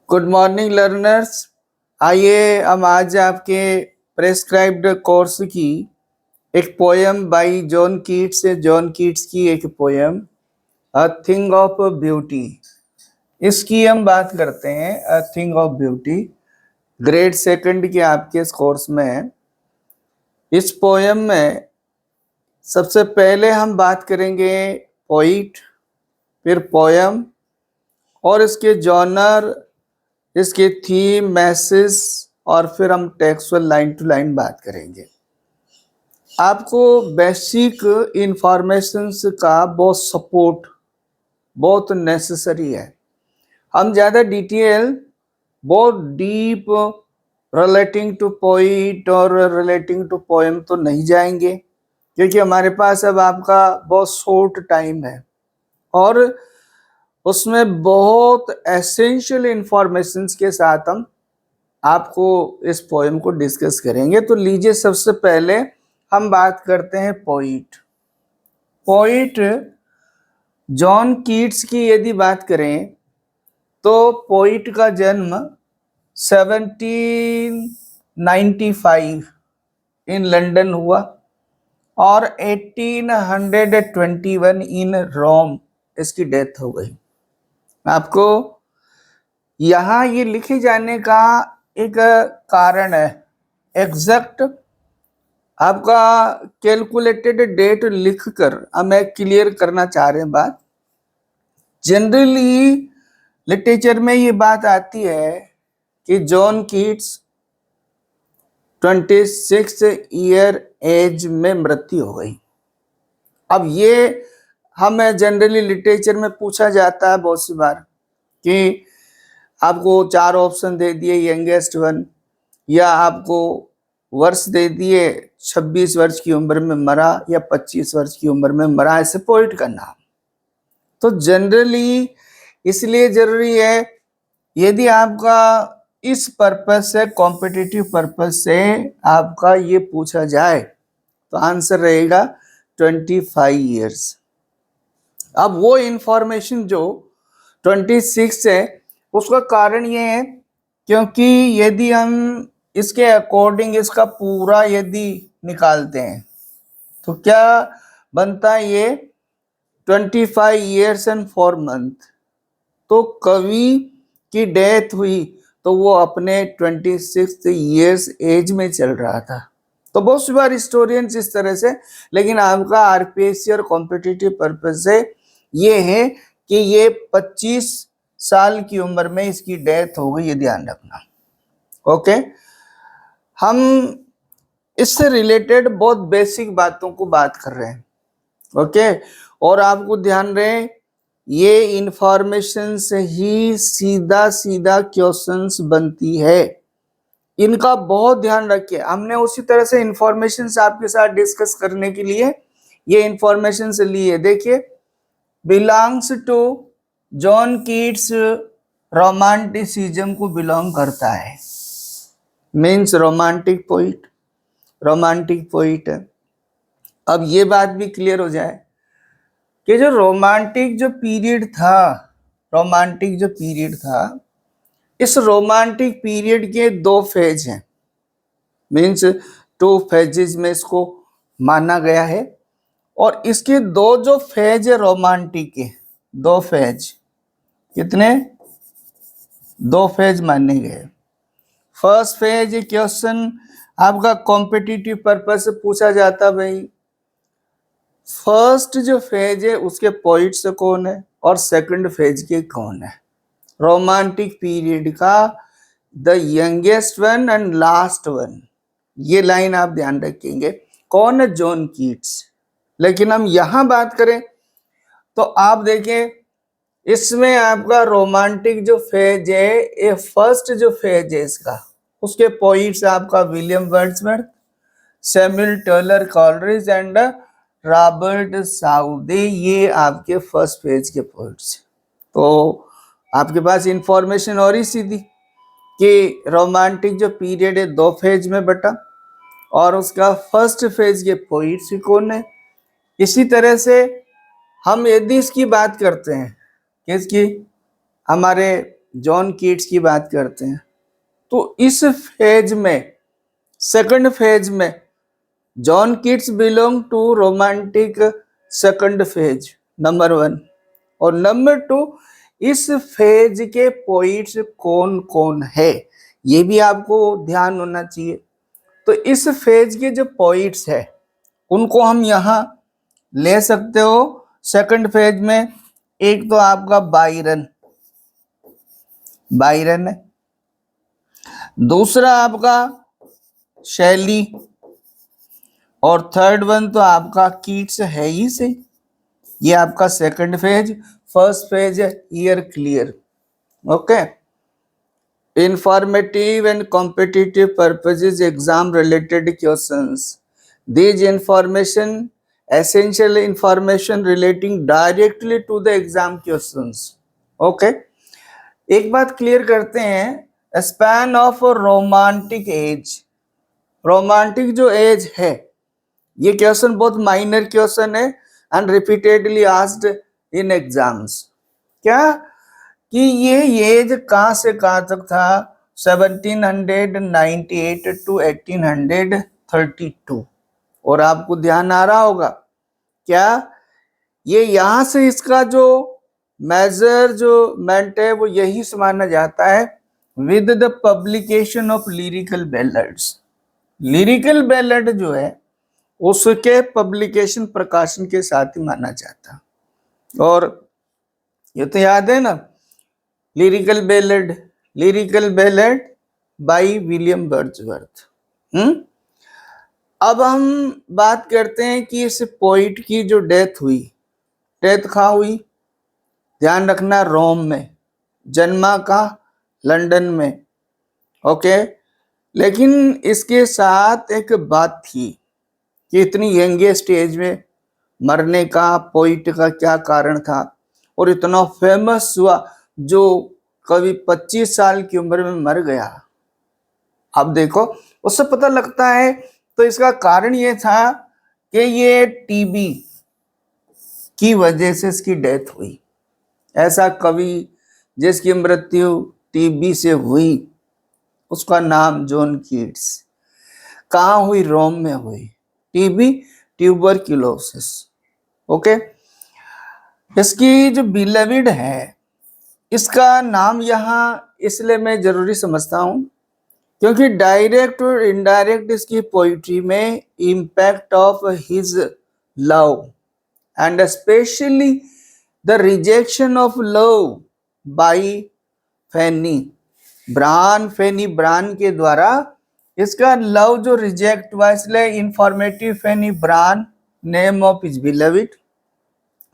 Good morning learners. आइए हम आज आपके प्रेस्क्राइब्ड कोर्स की एक पोयम बाय जॉन कीट्स की एक poem a thing of beauty, इसकी हम बात करते हैं। अ thing of beauty grade second के आपके इस कोर्स में है। इस पोयम में सबसे पहले हम बात करेंगे पोइट, फिर पोयम और इसके जॉनर, इसके थीम, मैसेज और फिर हम टेक्सुअल लाइन टू लाइन बात करेंगे। आपको बेसिक इंफॉर्मेशंस का बहुत सपोर्ट बहुत नेसेसरी है। हम ज़्यादा डिटेल बहुत डीप रिलेटिंग टू पोइट और रिलेटिंग टू पोएम तो नहीं जाएंगे, क्योंकि हमारे पास अब आपका बहुत शॉर्ट टाइम है और उसमें बहुत एसेंशियल इंफॉर्मेशंस के साथ हम आपको इस पोएम को डिस्कस करेंगे। तो लीजिए, सबसे पहले हम बात करते हैं पोइट जॉन कीट्स की। यदि बात करें तो पोइट का जन्म 1795 इन लंदन हुआ और 1821 इन रोम इसकी डेथ हो गई। आपको यहाँ ये लिखे जाने का एक कारण है, एग्जैक्ट आपका कैलकुलेटेड डेट लिखकर मैं क्लियर करना चाह रहे हैं बात। जनरली लिटरेचर में ये बात आती है कि जॉन कीट्स 26 ईयर एज में मृत्यु हो गई। अब ये हमें जनरली लिटरेचर में पूछा जाता है बहुत सी बार कि आपको 4 ऑप्शन दे दिए, यंगेस्ट वन, या आपको वर्ष दे दिए 26 वर्ष की उम्र में मरा या 25 वर्ष की उम्र में मरा, ऐसे पोइट का नाम। तो जनरली इसलिए जरूरी है, यदि आपका इस पर्पज से, कॉम्पिटिटिव पर्पज से आपका ये पूछा जाए तो आंसर रहेगा 25 ईयर्स। अब वो इंफॉर्मेशन जो 26 है उसका कारण ये है क्योंकि यदि हम इसके अकॉर्डिंग इसका पूरा यदि निकालते हैं तो क्या बनता है, ये 25 ईयर्स एंड 4 मंथ। तो कवि की डेथ हुई तो वो अपने 26 ईयर्स एज में चल रहा था। तो बहुत सी बार हिस्टोरियंस इस तरह से, लेकिन आपका आरपीएससी और कॉम्पिटिटिव पर्पज से ये है कि ये 25 साल की उम्र में इसकी डेथ हो गई, ये ध्यान रखना। ओके, हम इससे रिलेटेड बहुत बेसिक बातों को बात कर रहे हैं। ओके, और आपको ध्यान रहे ये इंफॉर्मेशन से ही सीधा सीधा क्वेश्चंस बनती है, इनका बहुत ध्यान रखिए। हमने उसी तरह से इंफॉर्मेशन आपके साथ डिस्कस करने के लिए ये इंफॉर्मेशन से ली है। देखिए, belongs to John Keats romanticism को बिलोंग करता है, मीन्स रोमांटिक पोइट है। अब ये बात भी क्लियर हो जाए कि जो रोमांटिक जो पीरियड था, इस रोमांटिक पीरियड के 2 फेज हैं, मीन्स 2 फेजेस में इसको माना गया है। और इसके 2 जो फेज है रोमांटिक के, 2 फेज, कितने? 2 फेज माने गए। फर्स्ट फेज क्वेश्चन आपका कॉम्पिटिटिव पर्पज से पूछा जाता, भाई फर्स्ट जो फेज है उसके पोइट्स कौन है और सेकंड फेज के कौन है। रोमांटिक पीरियड का the youngest one and last one, ये लाइन आप ध्यान रखेंगे। कौन है? John Keats. लेकिन हम यहां बात करें तो आप देखें, इसमें आपका रोमांटिक जो फेज है, ये फर्स्ट जो फेज है इसका, उसके पोइट्स आपका William Wordsworth, Samuel Taylor Coleridge and Robert Southey, ये आपके फर्स्ट फेज के पोइट्स। तो आपके पास इंफॉर्मेशन और ही सीधी कि रोमांटिक जो पीरियड है 2 फेज में बटा और उसका फर्स्ट फेज के पोइट्स कौन है। इसी तरह से हम यदि इसकी बात करते हैं, किसकी? हमारे जॉन कीट्स की बात करते हैं, तो इस फेज में, सेकंड फेज में, John Keats belong to romantic second phase number 1। और नंबर 2, इस फेज के पोइट्स कौन कौन है, ये भी आपको ध्यान होना चाहिए। तो इस फेज के जो पोइट्स है उनको हम यहाँ ले सकते हो सेकंड फेज में। एक तो आपका बायरन है, दूसरा आपका शैली, और थर्ड वन तो आपका कीट्स है ही सही। ये आपका सेकंड फेज। फर्स्ट फेज है year clear. Okay, informative and competitive purposes exam related questions. These information essential information relating directly to the exam questions. Okay, एक बात क्लियर करते हैं, span of romantic as. Romantic जो as है, ये question बहुत minor question है and repeatedly asked in exams. क्या कि ये एज कहां से कहां तक था, 1798 टू 1832। और आपको ध्यान आ रहा होगा क्या, ये यहां से इसका जो मेजरमेंट है वो यही से माना जाता है with the publication of lyrical ballads. Lyrical ballad जो है उसके पब्लिकेशन, प्रकाशन के साथ ही माना जाता। और ये तो याद है ना, lyrical ballad by William Wordsworth. अब हम बात करते हैं कि इस पोइट की जो डेथ हुई, डेथ कहाँ हुई, ध्यान रखना, रोम में। जन्मा का लंदन में। ओके, लेकिन इसके साथ एक बात थी कि इतनी यंगेस्ट एज में मरने का पोइट का क्या कारण था, और इतना फेमस हुआ जो कवि 25 साल की उम्र में मर गया। अब देखो, उससे पता लगता है तो इसका कारण ये था कि ये टीबी की वजह से इसकी डेथ हुई। ऐसा कवि जिसकी मृत्यु टीबी से हुई, उसका नाम जॉन कीट्स। कहाँ हुई, रोम में हुई। TB, tuberculosis. ओके, इसकी जो बिलविड है, इसका नाम यहाँ इसलिए मैं जरूरी समझता हूँ क्योंकि डायरेक्ट और इनडायरेक्ट इसकी पोइट्री में impact of his love and specially the rejection of love by Fanny Brawne के द्वारा इसका लव जो रिजेक्ट हुआ, इसलिए informative Fanny Brawne name of his beloved,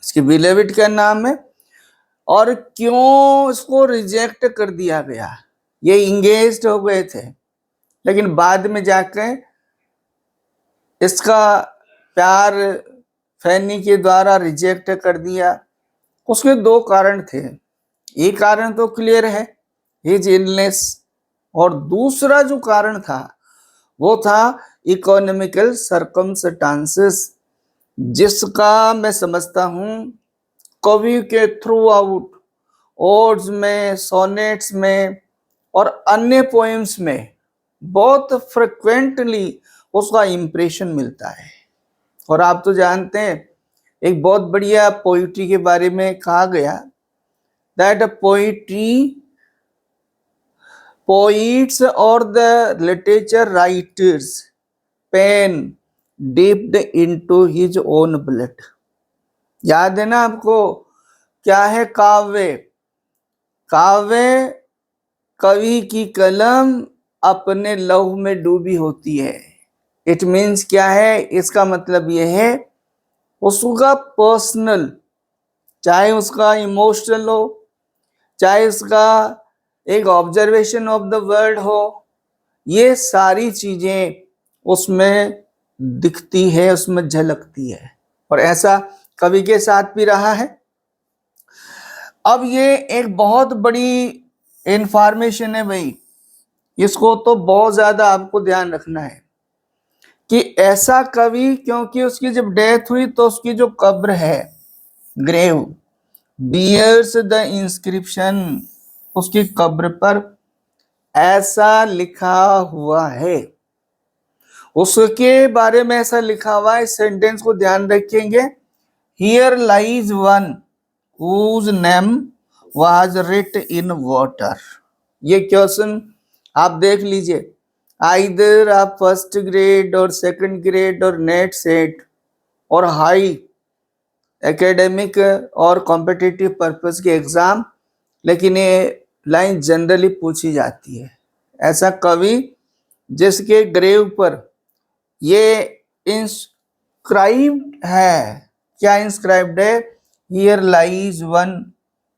इसकी बिलविड का नाम है। और क्यों इसको रिजेक्ट कर दिया गया, ये इंगेज्ड हो गए थे लेकिन बाद में जाकर इसका प्यार फैनी के द्वारा रिजेक्ट कर दिया। उसके 2 कारण थे। एक कारण तो क्लियर है, हिज इलनेस, और दूसरा जो कारण था वो था इकोनॉमिकल सर्कमस्टांसेस, जिसका मैं समझता हूं कवि के थ्रू आउट ओड्स में, सोनेट्स में और अन्य पोएम्स में बहुत फ्रिक्वेंटली उसका इंप्रेशन मिलता है। और आप तो जानते हैं, एक बहुत बढ़िया पोइट्री के बारे में कहा गया, दैट पोइट्स और the literature writers pen dipped into his own blood. याद है ना आपको, क्या है काव्य? काव्य कवि की कलम अपने लव में डूबी होती है। इट मीन्स क्या है, इसका मतलब यह है उसका पर्सनल, चाहे उसका इमोशनल हो, चाहे उसका एक ऑब्जर्वेशन ऑफ द वर्ल्ड हो, ये सारी चीजें उसमें दिखती है, उसमें झलकती है। और ऐसा कवि के साथ भी रहा है। अब ये एक बहुत बड़ी इंफॉर्मेशन है भाई, इसको तो बहुत ज्यादा आपको ध्यान रखना है कि ऐसा कवि, क्योंकि उसकी जब डेथ हुई तो उसकी जो कब्र है, ग्रेव बियर्स द इंस्क्रिप्शन उसकी कब्र पर ऐसा लिखा हुआ है, उसके बारे में ऐसा लिखा हुआ है। इस सेंटेंस को ध्यान रखेंगे, here lies one whose name was writ in water। ये क्वेश्चन आप देख लीजिए, आइदर आप फर्स्ट ग्रेड और सेकंड ग्रेड और नेट सेट और हाई एकेडमिक और कॉम्पिटिटिव पर्पस के एग्जाम, लेकिन ये लाइन जनरली पूछी जाती है। ऐसा कवि जिसके ग्रेव पर ये इंस्क्राइब्ड है, क्या इंस्क्राइब्ड है? Here lies one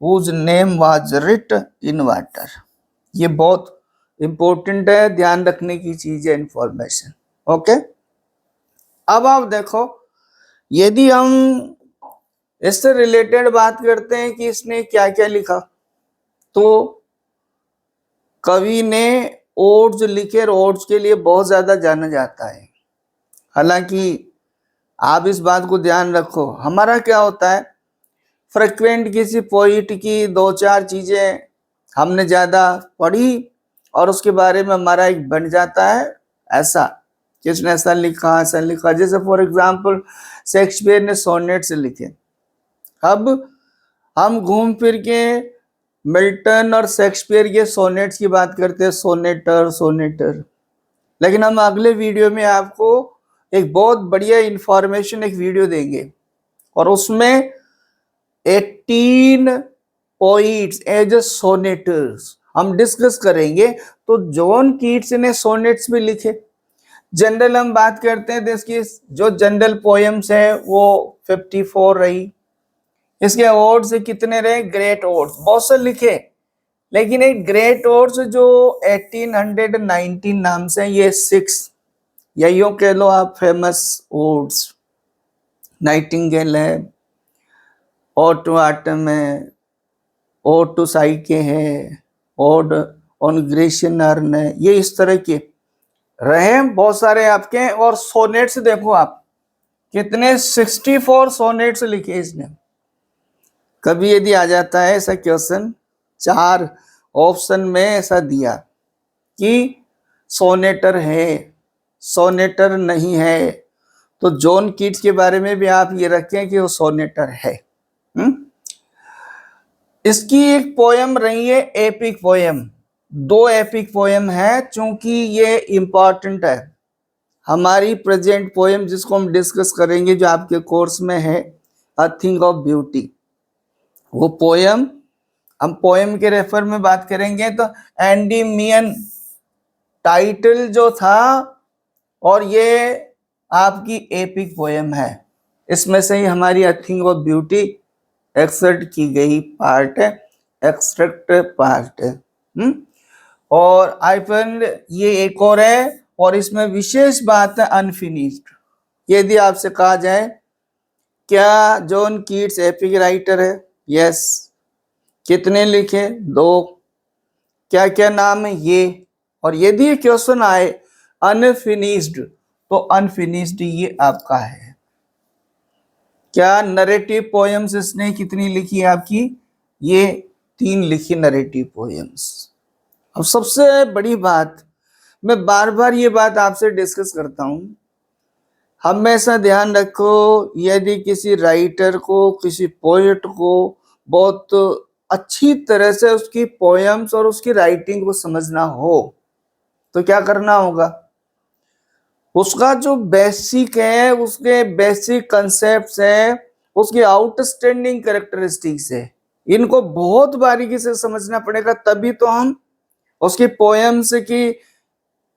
whose name was writ in water। ये बहुत इंपॉर्टेंट है, ध्यान रखने की चीज है, इंफॉर्मेशन। ओके, अब आप देखो, यदि हम इससे रिलेटेड बात करते हैं कि इसने क्या क्या लिखा, तो कवि ने ओड्स लिखे और ओड्स के लिए बहुत ज्यादा जाना जाता है। हालांकि आप इस बात को ध्यान रखो, हमारा क्या होता है, फ्रिक्वेंट किसी पोइट की दो चार चीजें हमने ज्यादा पढ़ी और उसके बारे में हमारा एक बन जाता है ऐसा, किसने ऐसा लिखा ऐसा लिखा। जैसे फॉर एग्जाम्पल शेक्सपियर ने सोनेट्स लिखे, अब हम घूम फिर के मिल्टन और शेक्सपियर के सोनेट्स की बात करते हैं, सोनेटर सोनेटर। लेकिन हम अगले वीडियो में आपको एक बहुत बढ़िया इंफॉर्मेशन एक वीडियो देंगे और उसमें 18 पोइट्स एज सोनेटर्स हम डिस्कस करेंगे। तो जॉन कीट्स ने सोनेट्स भी लिखे। जनरल हम बात करते हैं तो इसकी जो जनरल पोएम्स है वो 54 रही। इसके ओड्स कितने रहे? ग्रेट ओड्स बहुत से लिखे, लेकिन एक ग्रेट ओड्स जो 1819 नाम से ये 6, या यूं कह लो आप फेमस ओड्स, नाइटिंगेल है, ओड टू ऑटम है, ओड टू साइके है, ओड ऑन ग्रेशियन अर्न है, ये इस तरह के रहे बहुत सारे आपके। और सोनेट्स देखो आप कितने, 64 सोनेट्स लिखे इसने। कभी यदि आ जाता है ऐसा क्वेश्चन, 4 ऑप्शन में ऐसा दिया कि सोनेटर है, सोनेटर नहीं है, तो जॉन कीट्स के बारे में भी आप ये रखें कि वो सोनेटर है। इसकी एक पोयम रही है एपिक पोयम, 2 एपिक पोयम है, चूंकि ये इंपॉर्टेंट है। हमारी प्रेजेंट पोयम जिसको हम डिस्कस करेंगे जो आपके कोर्स में है, अ थिंग ऑफ ब्यूटी, वो पोयम हम पोयम के रेफर में बात करेंगे तो एंडीमियन टाइटल जो था, और ये आपकी एपिक पोयम है। इसमें से ही हमारी अ थिंग ऑफ ब्यूटी एक्सट्रैक्ट की गई पार्ट है, एक्सट्रैक्ट पार्ट है। और आई फाइंड ये एक और है, और इसमें विशेष बात है अनफिनिश्ड। यदि आपसे कहा जाए क्या जॉन कीट्स एपिक राइटर है? यस। कितने लिखे? 2। क्या क्या नाम है? ये। और यदि ये क्वेश्चन आए अनफिनिश्ड, तो अनफिनिश्ड ये आपका है। क्या नरेटिव पोएम्स इसने कितनी लिखी है आपकी? ये 3 लिखी नरेटिव पोएम्स। अब सबसे बड़ी बात, मैं बार बार ये बात आपसे डिस्कस करता हूं, हमेशा ध्यान रखो, यदि किसी राइटर को, किसी पोएट को बहुत अच्छी तरह से उसकी पोएम्स और उसकी राइटिंग को समझना हो तो क्या करना होगा? उसका जो बेसिक है, उसके बेसिक कंसेप्ट्स हैं, उसकी आउटस्टैंडिंग कैरेक्टरिस्टिक्स है, इनको बहुत बारीकी से समझना पड़ेगा। तभी तो हम उसकी पोएम्स की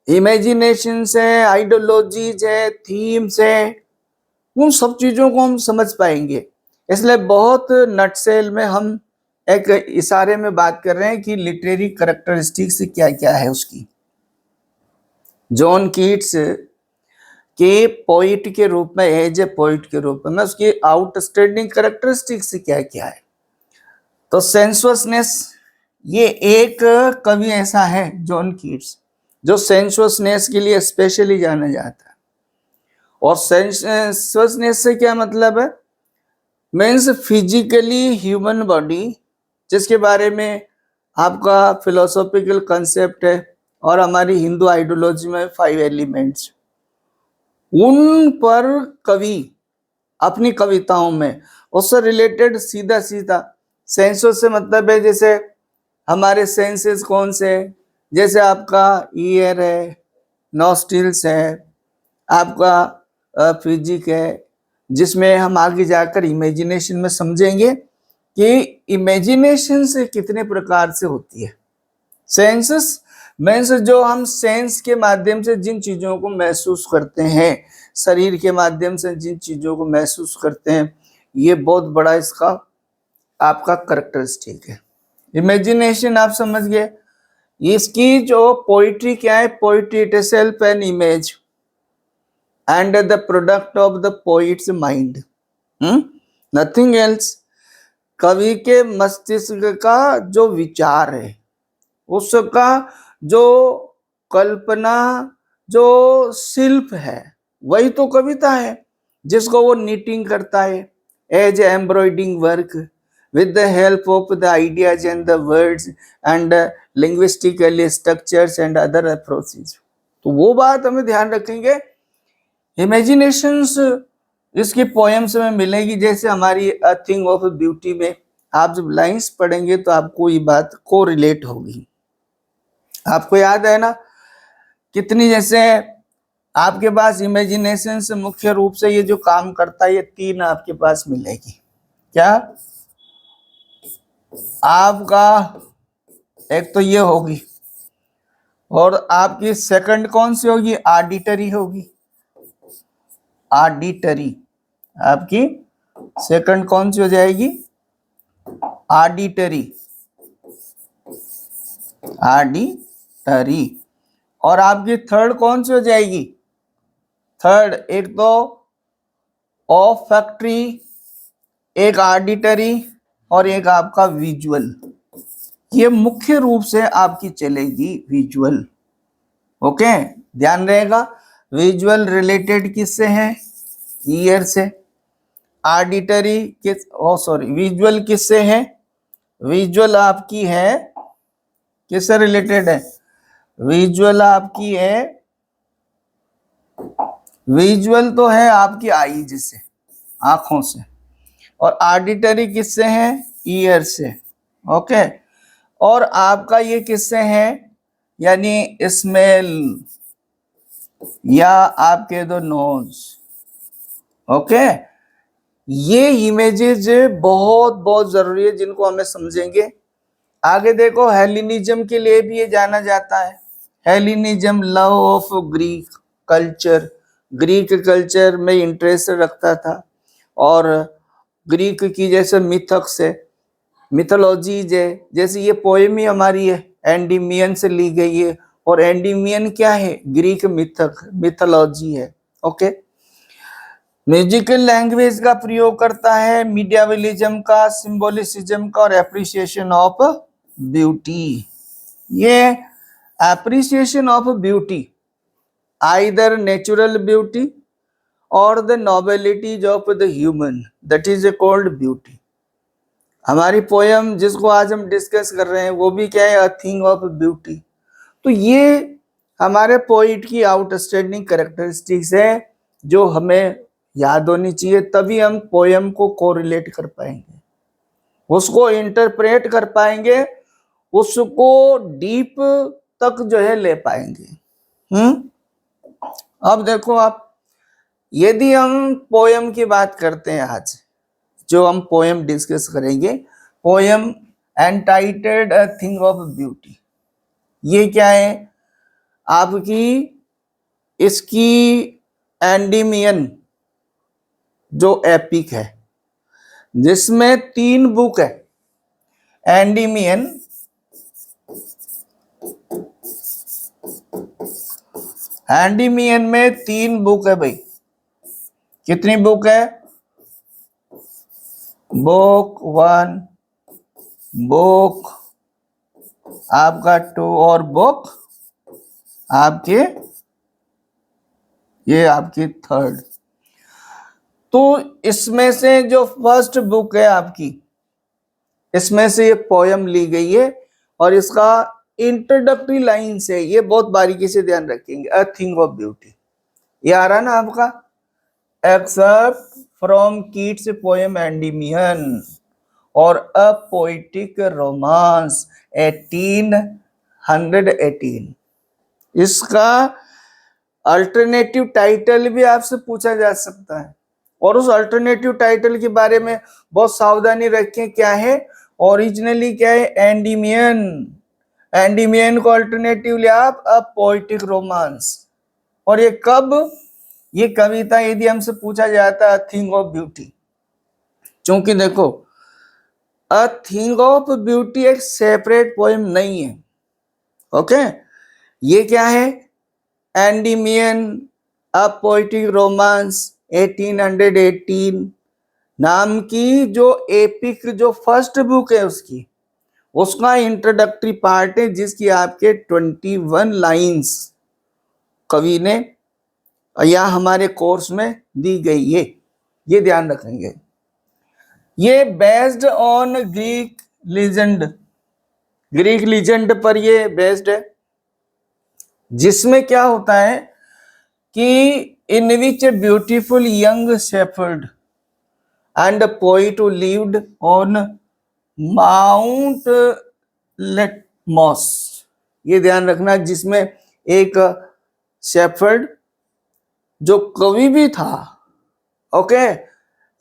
इमेजिनेशंस है, आइडियोलॉजीज है, थीम्स है, उन सब चीजों को हम समझ पाएंगे। इसलिए बहुत नटसेल में हम एक इशारे में बात कर रहे हैं कि लिटरेरी कैरेक्टरिस्टिक्स क्या क्या है उसकी। जॉन कीट्स के पोइट के रूप में, एज ए पोइट के रूप में उसकी आउटस्टैंडिंग कैरेक्टरिस्टिक्स क्या क्या है? तो सेंसुअसनेस, ये एक कवि ऐसा है जॉन कीट्स जो सेंसुअसनेस के लिए स्पेशली जाना जाता है। और सेंसुअसनेस से क्या मतलब है? मीन्स फिजिकली ह्यूमन बॉडी, जिसके बारे में आपका फिलोसॉफिकल कंसेप्ट है, और हमारी हिंदू आइडियोलॉजी में 5 एलिमेंट्स, उन पर कवि अपनी कविताओं में उससे रिलेटेड सीधा सीधा सेंसों से मतलब है, जैसे हमारे सेंसेस कौन से, जैसे आपका ईयर है, नॉस्ट्रिल्स है, आपका फिजिक है, जिसमें हम आगे जाकर इमेजिनेशन में समझेंगे कि इमेजिनेशन से कितने प्रकार से होती है। सेंसेस मीन्स जो हम सेंस के माध्यम से जिन चीजों को महसूस करते हैं, शरीर के माध्यम से जिन चीजों को महसूस करते हैं, ये बहुत बड़ा इसका आपका कैरेक्टरिस्टिक है। इमेजिनेशन आप समझ गए। इसकी जो पोइट्री क्या है, poetry it is self an image and the product of the poets mind, nothing else. कवि के मस्तिष्क का जो विचार है, उसका जो कल्पना, जो शिल्प है, वही तो कविता है, जिसको वो नीटिंग करता है as embroidering work with the help of the ideas and the words and linguistically structures and other approaches। तो वो बात हमें ध्यान रखेंगे। इमेजिनेशंस इसकी पोएम्स में मिलेगी, जैसे हमारी अ थिंग ऑफ ब्यूटी में आप जब लाइंस पढ़ेंगे तो आपको ये बात को रिलेट होगी। आपको याद है ना कितनी, जैसे आपके पास इमेजिनेशन से मुख्य रूप से ये जो काम करता है, ये 3 आपके पास मिलेगी। क्या आपका एक तो ये होगी, और आपकी सेकंड कौन सी होगी, ऑडिटरी होगी। ऑडिटरी आपकी सेकंड कौन सी हो जाएगी, ऑडिटरी। ऑडिटरी। और आपकी थर्ड कौन सी हो जाएगी, थर्ड एक तो ऑफैक्टरी, एक ऑडिटरी, और एक आपका विजुअल। ये मुख्य रूप से आपकी चलेगी विजुअल। ओके, ध्यान रहेगा। विजुअल रिलेटेड किससे है, ईयर से। ऑडिटरी किस विजुअल किससे है, विजुअल आपकी है किससे रिलेटेड है, विजुअल आपकी है, विजुअल तो है आपकी आईज से, आंखों से, और ऑडिटरी किससे है, ईयर से। ओके, और आपका ये किससे है, यानी स्मेल या आपके दो नोज। ओके, ये इमेजेस बहुत बहुत जरूरी है, जिनको हमें समझेंगे। आगे देखो, हेलिनिज्म के लिए भी ये जाना जाता है। Hellenism love of Greek culture, Greek culture में इंटरेस्ट रखता था, और ग्रीक की जैसे मिथक्स है, मिथोलॉजीज है, जैसे ये पोएम ही हमारी है एंडीमियन से ली गई है, और एंडीमियन क्या है, ग्रीक मिथोलॉजी है। ओके, म्यूजिकल लैंग्वेज का प्रयोग करता है, मीडियावलिज्म का, सिंबोलिसिज्म का, और एप्रिसिएशन ऑफ ब्यूटी। ये appreciation of beauty, either natural beauty और the nobilities of the human, that is called beauty. हमारी पोयम जिसको आज हम डिस्कस कर रहे हैं, वो भी क्या है, अ थिंग ऑफ ब्यूटी। तो ये हमारे पोइट की आउटस्टैंडिंग कैरेक्टरिस्टिक्स है, जो हमें याद होनी चाहिए, तभी हम पोयम को कोरिलेट कर पाएंगे, उसको इंटरप्रेट कर पाएंगे, उसको डीप तक जो है ले पाएंगे। अब देखो आप, यदि हम पोयम की बात करते हैं, आज जो हम पोयम डिस्कस करेंगे, poem entitled a thing of beauty, ये क्या है आपकी, इसकी एंडीमियन जो एपिक है, जिसमें 3 बुक है। एंडीमियन, एंडीमियन में 3 बुक है भाई। कितनी बुक है, बुक 1, बुक आपका 2, और बुक आपके ये आपकी 3rd। तो इसमें से जो फर्स्ट बुक है आपकी, इसमें से ये पोयम ली गई है, और इसका इंट्रोडक्टरी लाइन से ये बहुत बारीकी से ध्यान रखेंगे, अ थिंग ऑफ ब्यूटी। ये आ रहा ना आपका, except from Keats poem Endymion और अ पोइटिक रोमांस 1818। इसका अल्टरनेटिव टाइटल भी आपसे पूछा जा सकता है, और उस अल्टरनेटिव टाइटल के बारे में बहुत सावधानी रखें। क्या है ओरिजिनली, क्या है एंडीमियन। एंडीमियन को अल्टरनेटिव लिया आप अ पोइटिक रोमांस। और ये कब, ये कविता यदि हमसे पूछा जाता है थिंग ऑफ ब्यूटी, क्योंकि देखो अ थिंग ऑफ ब्यूटी एक सेपरेट पोएम नहीं है। ओके, ये क्या है, एंडीमियन अ पोइटिक रोमांस 1818 नाम की जो एपिक जो फर्स्ट बुक है उसकी, उसका इंट्रोडक्टरी पार्ट है, जिसकी आपके 21 लाइंस कवि ने या हमारे कोर्स में दी गई है, ये ध्यान रखेंगे। ये based on Greek legend, Greek legend पर ये बेस्ड है, जिसमें क्या होता है कि in which beautiful young shepherd and poet who lived on Mount Latmos, ये ध्यान रखना, जिसमें एक शेफर्ड जो कवि भी था, ओके,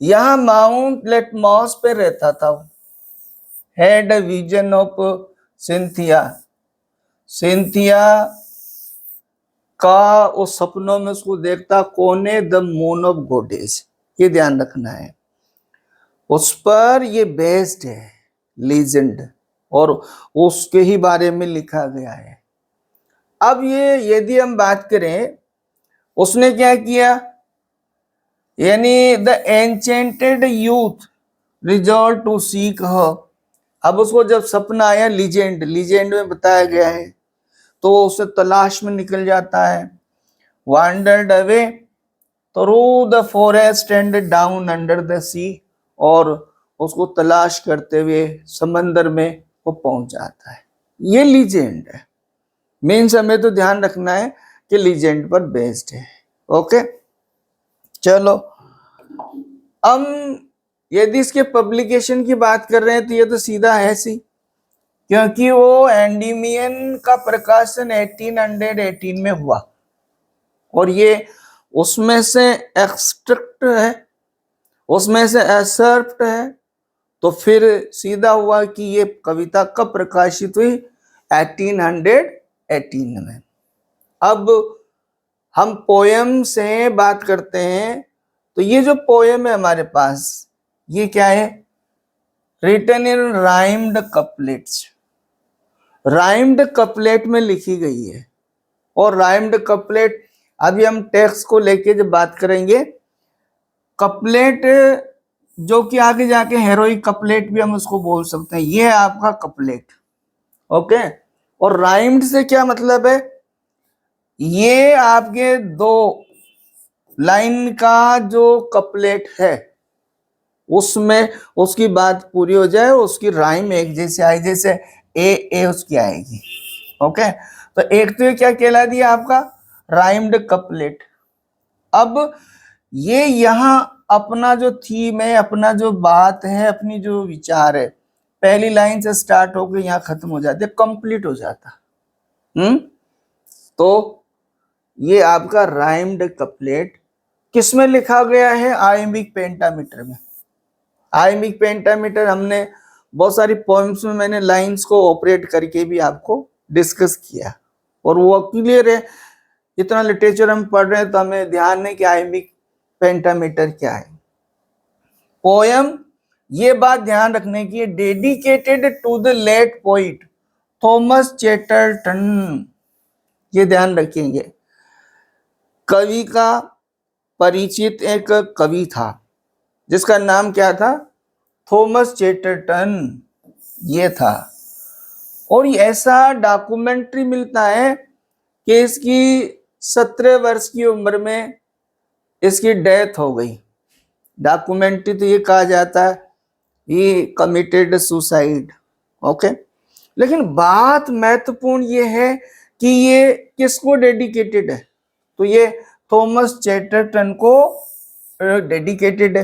यहां माउंट लेटमॉस पे रहता था, had a vision of Cynthia, Cynthia का उस सपनों में उसको देखता, कोने द मून ऑफ गोडेस, ये ध्यान रखना है, उस पर ये बेस्ड है लीजेंड, और उसके ही बारे में लिखा गया है। अब ये यदि हम बात करें, उसने क्या किया, यानी the enchanted youth resolve to seek her. अब उसको जब सपना आया, लीजेंड, लीजेंड में बताया गया है, तो उसे तलाश में निकल जाता है, wandered away through the forest and down under the sea, और उसको तलाश करते हुए समंदर में वो पहुंच जाता है। ये लीजेंड है, मीन्स हमें तो ध्यान रखना है कि लीजेंड पर बेस्ड है। ओके, चलो हम यदि इसके पब्लिकेशन की बात कर रहे हैं तो ये तो सीधा है सी, क्योंकि वो एंडीमियन का प्रकाशन 1818 में हुआ, और ये उसमें से एक्सट्रैक्ट है, उसमें से एक्सर्प्ट है, तो फिर सीधा हुआ कि ये कविता कब प्रकाशित हुई, 1818 में। अब हम पोयम से बात करते हैं, तो ये जो पोयम है हमारे पास, ये क्या है, written in rhymed couplets, rhymed couplet में लिखी गई है। और राइम्ड कपलेट, अभी हम टेक्स्ट को लेके जब बात करेंगे, कपलेट जो कि आगे जाके हेरोइक कपलेट भी हम उसको बोल सकते हैं, ये है आपका कपलेट। ओके, और राइम्ड से क्या मतलब है, ये आपके 2 लाइन का जो कपलेट है उसमें उसकी बात पूरी हो जाए, उसकी राइम एक जैसे आए, जैसे ए उसकी आएगी। ओके, तो एक तो ये क्या कहला दिया आपका, राइम्ड कपलेट। अब ये यहाँ अपना जो थीम है, अपना जो बात है, अपनी जो विचार है, पहली लाइन से स्टार्ट होकर यहाँ खत्म हो जाते, कंप्लीट हो जाता। तो ये आपका राइम्ड कपलेट किसमें लिखा गया है, आयमिक पेंटामीटर में। आयमिक पेंटामीटर हमने बहुत सारी पोएम्स में मैंने लाइंस को ऑपरेट करके भी आपको डिस्कस किया, और वो क्लियर है। इतना लिटरेचर हम पढ़ रहे हैं तो हमें ध्यान है कि आयमिक पेंटामीटर क्या है। पोयम, ये बात ध्यान रखने की, dedicated to the late poet Thomas Chatterton, ये ध्यान रखेंगे। कवि का परिचित एक कवि था जिसका नाम क्या था, थॉमस चैटरटन, ये था। और ऐसा डॉक्यूमेंट्री मिलता है कि इसकी 17 वर्ष की उम्र में इसकी डेथ हो गई। डॉक्यूमेंट्री तो ये कहा जाता है ही कमिटेड सुसाइड। ओके, लेकिन बात महत्वपूर्ण ये है कि ये किसको डेडिकेटेड है, तो ये थॉमस चैटरटन को डेडिकेटेड है।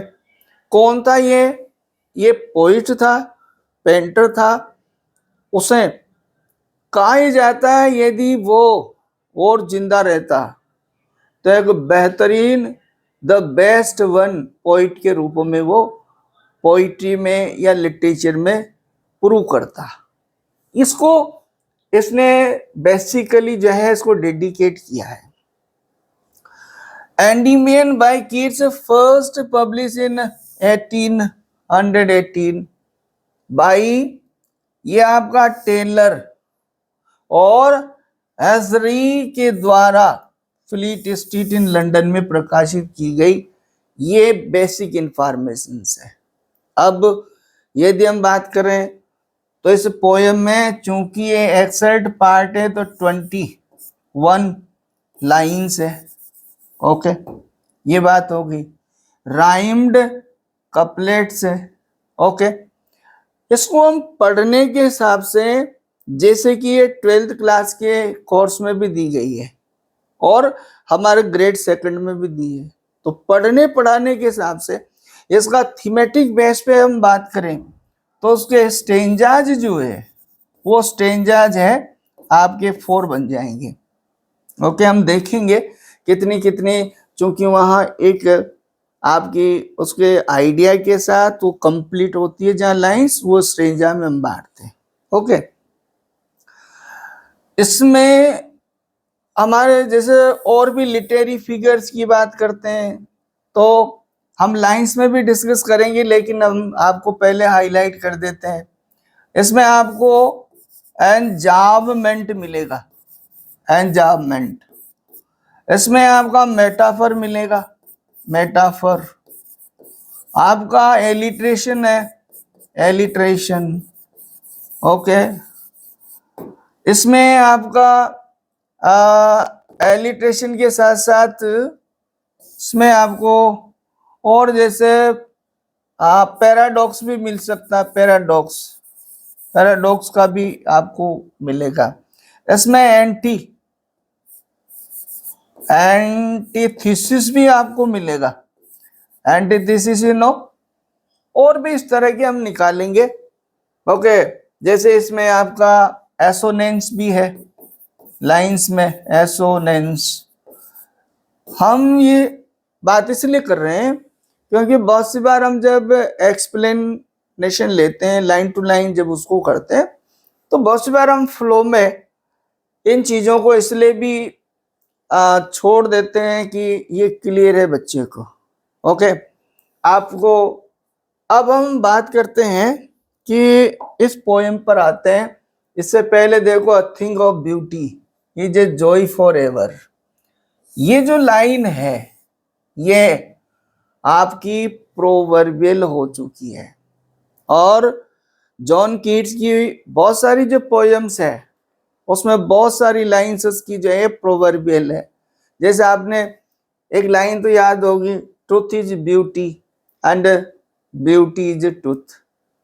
कौन था ये पोइट था, पेंटर था। उसे कहा जाता है यदि वो और जिंदा रहता तो एक बेहतरीन द बेस्ट वन पोइट के रूप में वो पोइट्री में या लिटरेचर में प्रूव करता। इसको इसने बेसिकली जो है इसको डेडिकेट किया है। Endymion by Keats first publish in 1818 by ये आपका टेलर और एजरी के द्वारा फ्लीट स्ट्रीट इन लंदन में प्रकाशित की गई। ये बेसिक इंफॉर्मेशन है। अब यदि हम बात करें तो इस पोयम में चूंकि ये एक्सर्ट पार्ट है तो 21 लाइन्स है। ओके, ये बात होगी। राइम्ड कपलेट्स है। ओके, इसको हम पढ़ने के हिसाब से जैसे कि ये 12th क्लास के कोर्स में भी दी गई है और हमारे ग्रेड 2 में भी दी है, तो पढ़ने पढ़ाने के हिसाब से इसका थीमेटिक बेस पे हम बात करें तो उसके स्टेंजाज जो है वो स्टेंजाज है आपके 4 बन जाएंगे। ओके, हम देखेंगे कितनी कितनी, चूंकि वहाँ एक आपकी उसके आइडिया के साथ वो कंप्लीट होती है जहाँ लाइंस, वो स्टेंजा में हम बांटते हैं। ओके, इसमें हमारे जैसे और भी लिटरेरी फिगर्स की बात करते हैं तो हम लाइंस में भी डिस्कस करेंगे, लेकिन हम आपको पहले हाईलाइट कर देते हैं। इसमें आपको एंजावमेंट मिलेगा, एंजावमेंट। इसमें आपका मेटाफर मिलेगा, मेटाफर। आपका एलिट्रेशन है, एलिट्रेशन। ओके, इसमें आपका एलिट्रेशन के साथ साथ इसमें आपको और जैसे पैराडॉक्स भी मिल सकता है, पैराडॉक्स, पैराडॉक्स का भी आपको मिलेगा। इसमें एंटीथीसिस भी आपको मिलेगा, एंटीथीसिस यू नो, और भी इस तरह के हम निकालेंगे। ओके, जैसे इसमें आपका एसोनेंस भी है लाइंस में, एसोनेंस। हम ये बात इसलिए कर रहे हैं क्योंकि बहुत सी बार हम जब एक्सप्लेनेशन लेते हैं लाइन टू लाइन, जब उसको करते हैं तो बहुत सी बार हम फ्लो में इन चीज़ों को इसलिए भी छोड़ देते हैं कि ये क्लियर है बच्चे को। ओके, आपको अब हम बात करते हैं कि इस पोएम पर आते हैं। इससे पहले देखो, अ thing of beauty is a joy for ever. ये जो लाइन है ये आपकी प्रोवर्बियल हो चुकी है और जॉन कीट्स की बहुत सारी जो पोएम्स है उसमें बहुत सारी लाइन्स की जो है प्रोवर्बियल है। जैसे आपने एक लाइन तो याद होगी, truth is beauty and beauty is truth.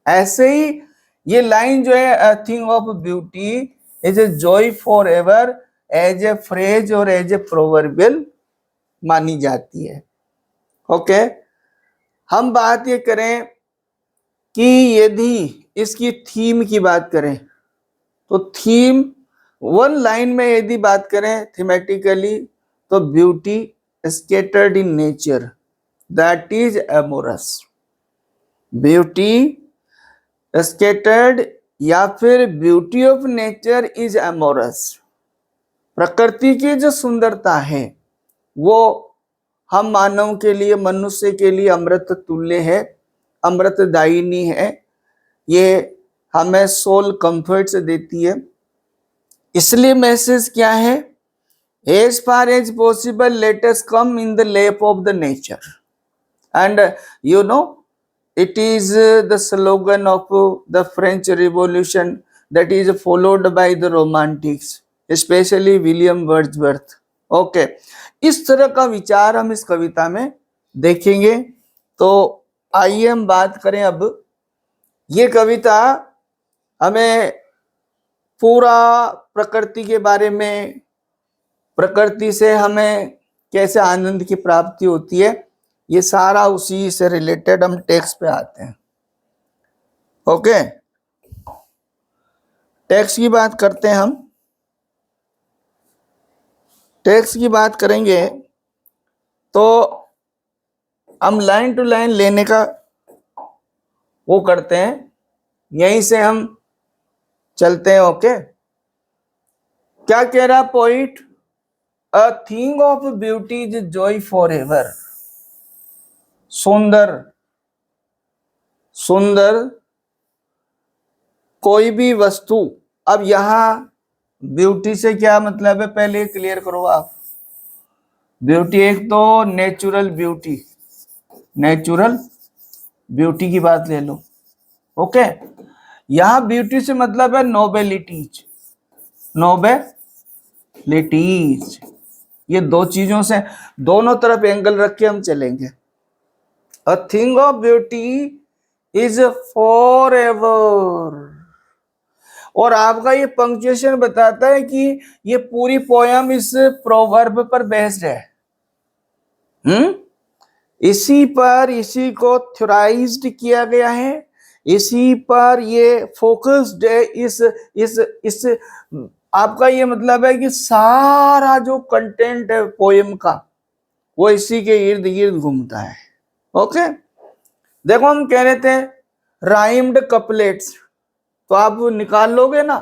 ऐसे ही ये लाइन जो है, a thing of beauty is a joy for ever, as a phrase और एज ए प्रोवर्बियल मानी जाती है। ओके, हम बात ये करें कि यदि इसकी थीम की बात करें तो थीम 1 लाइन में यदि बात करें थीमेटिकली तो beauty scattered in nature that is amorous. Beauty scattered या फिर beauty of nature is amorous. प्रकृति की जो सुंदरता है वो हम मानव के लिए, मनुष्य के लिए अमृत तुल्य है, अमृतदायिनी है। ये हमें सोल कंफर्ट से देती है। इसलिए मैसेज क्या है, as far as possible let us come in the lap of the nature and you know it is the slogan of the French Revolution that is followed by the romantics, especially William Wordsworth. Okay, इस तरह का विचार हम इस कविता में देखेंगे। तो आइए हम बात करें अब। ये कविता हमें पूरा प्रकृति के बारे में, प्रकृति से हमें कैसे आनंद की प्राप्ति होती है, ये सारा उसी से रिलेटेड हम टेक्स्ट पे आते हैं। ओके, टेक्स्ट की बात करते हैं हम। टेक्स्ट की बात करेंगे तो हम लाइन टू लाइन लेने का वो करते हैं, यहीं से हम चलते हैं। ओके, क्या कह रहा poet? A thing of beauty is Joy for ever. सुंदर, सुंदर कोई भी वस्तु। अब यहां ब्यूटी से क्या मतलब है, पहले क्लियर करो आप। ब्यूटी एक तो नेचुरल ब्यूटी, नेचुरल ब्यूटी की बात ले लो। ओके, यहां ब्यूटी से मतलब है नोबेलिटीज, नोबेलिटीज। ये दो चीजों से, दोनों तरफ एंगल रख के हम चलेंगे। अ thing of beauty is for ever. और आपका ये पंक्चुएशन बताता है कि ये पूरी पोयम इस प्रोवर्ब पर बेस्ड है। इसी पर, इसी को थ्योराइज्ड किया गया है, इसी पर ये फोकस्ड है। इस आपका ये मतलब है कि सारा जो कंटेंट है पोयम का वो इसी के इर्द गिर्द घूमता है। ओके, देखो हम कह रहे थे राइम्ड कपलेट्स, तो आप निकाल लोगे ना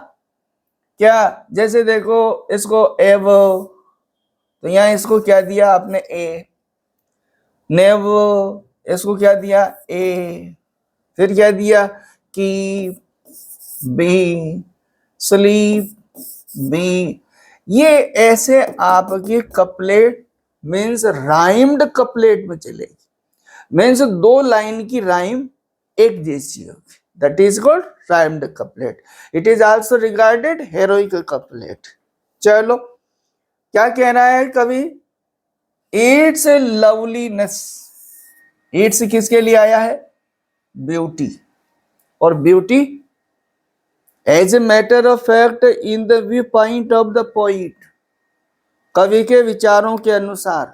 क्या? जैसे देखो इसको एव, तो यहां इसको क्या दिया आपने? ए। नेव, इसको क्या दिया? ए। फिर क्या दिया? की, बी, स्लीप, बी। ये ऐसे आपकी कपलेट मीन्स राइम्ड कपलेट में चलेगी, मीन्स दो लाइन की राइम एक जैसी होगी, that is called rhymed couplet. It is also regarded heroic couplet. चलो, क्या कह रहा है कवि? Its loveliness, its किसके लिए आया है? ब्यूटी। और beauty as a matter of fact in the view point of the poet, कवि के विचारों के अनुसार